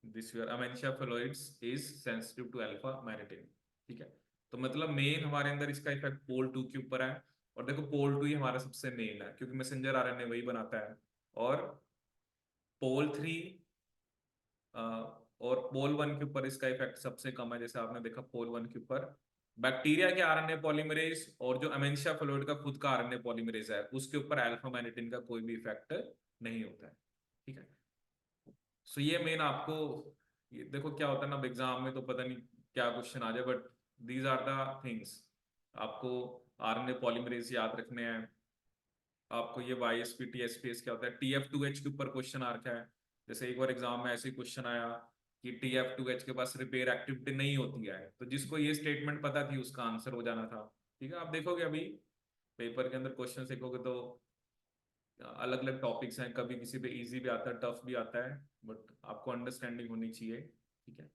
this your Amanita phalloides is sensitive to alpha amanitin. ठीक है, तो मतलब मेन हमारे अंदर इसका इफेक्ट पोल 2 के ऊपर है, और देखो पोल 2 ही हमारा सबसे मेन है क्योंकि मैसेंजर आरएनए वही बनाता है, और पोल 3 और पोल 1 के ऊपर इसका इफेक्ट सबसे कम है। जैसे आपने देखा पोल 1 के ऊपर बैक्टीरिया के आरएनए पॉलीमरेज और जो अमेंशिया फ्लोइड का खुद का आरएनए पॉलीमरेज है उसके ऊपर अल्फा मैग्नेटिन का कोई भी इफेक्ट नहीं होता है। ठीक है, सो ये मेन आपको, ये देखो क्या होता है ना एग्जाम में, तो पता नहीं क्या क्वेश्चन आ जाए, but these are the things. आपको आरएनए पॉलीमरेज याद रखने हैं, आपको ये YSP TSPase क्या होता है, TF2H के ऊपर क्वेश्चन आ रखा है। जैसे एक बार एग्जाम में ऐसे ही क्वेश्चन आया कि TF2H के पास रिपेयर एक्टिविटी नहीं होती है, तो जिसको ये स्टेटमेंट पता थी उसका आंसर हो जाना था। ठीक है, आप देखोगे अभी पेपर के अंदर क्वेश्चन देखोगे तो अलग अलग टॉपिक्स हैं, कभी किसी पे इजी भी आता है, टफ भी आता है, बट आपको अंडरस्टैंडिंग होनी चाहिए। ठीक है,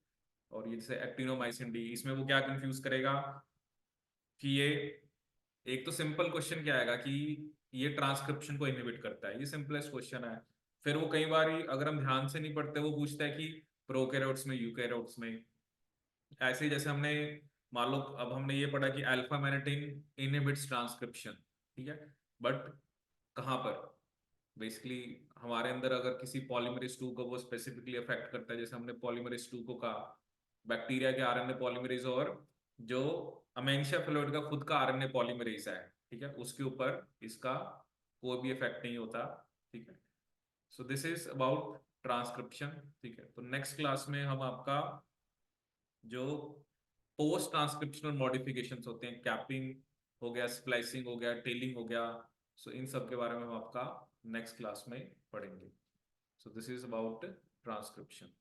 और ये जैसे एक्टिनोमाइसिन डी, इसमें वो क्या कंफ्यूज करेगा कि ये एक तो सिंपल क्वेश्चन क्या आएगा कि ये ट्रांसक्रिप्शन को इनहिबिट करता है, ये सिंपलेस्ट क्वेश्चन है। फिर वो कई बार अगर हम ध्यान से नहीं पढ़ते वो पूछता है कि प्रोकैरियोट्स में यूकैरियोट्स में, ऐसे ही जैसे हमने मान लो अब हमने ये पढ़ा कि अल्फा मैग्नेटिन इनहिबिट्स ट्रांसक्रिप्शन, ठीक है, बट कहाँ पर बेसिकली हमारे अंदर अगर किसी पॉलीमरेज 2 को वो स्पेसिफिकली अफेक्ट करता है, जैसे हमने पॉलीमरेज 2 को कहा बैक्टीरिया के आरएनए पॉलीमरेज और जो अमेंशिया फ्लोइड का खुद का आरएनए पॉलीमरेज है, ठीक है, उसके ऊपर इसका कोई भी इफेक्ट नहीं होता। ठीक है, so this is about transcription. ठीक है, तो नेक्स्ट क्लास में हम आपका जो पोस्ट ट्रांसक्रिप्शनल मॉडिफिकेशंस होते हैं, कैपिंग हो गया, स्प्लाइसिंग हो गया, टेलिंग हो गया, सो इन सब के बारे में हम आपका नेक्स्ट क्लास में पढ़ेंगे। सो दिस इज अबाउट ट्रांसक्रिप्शन।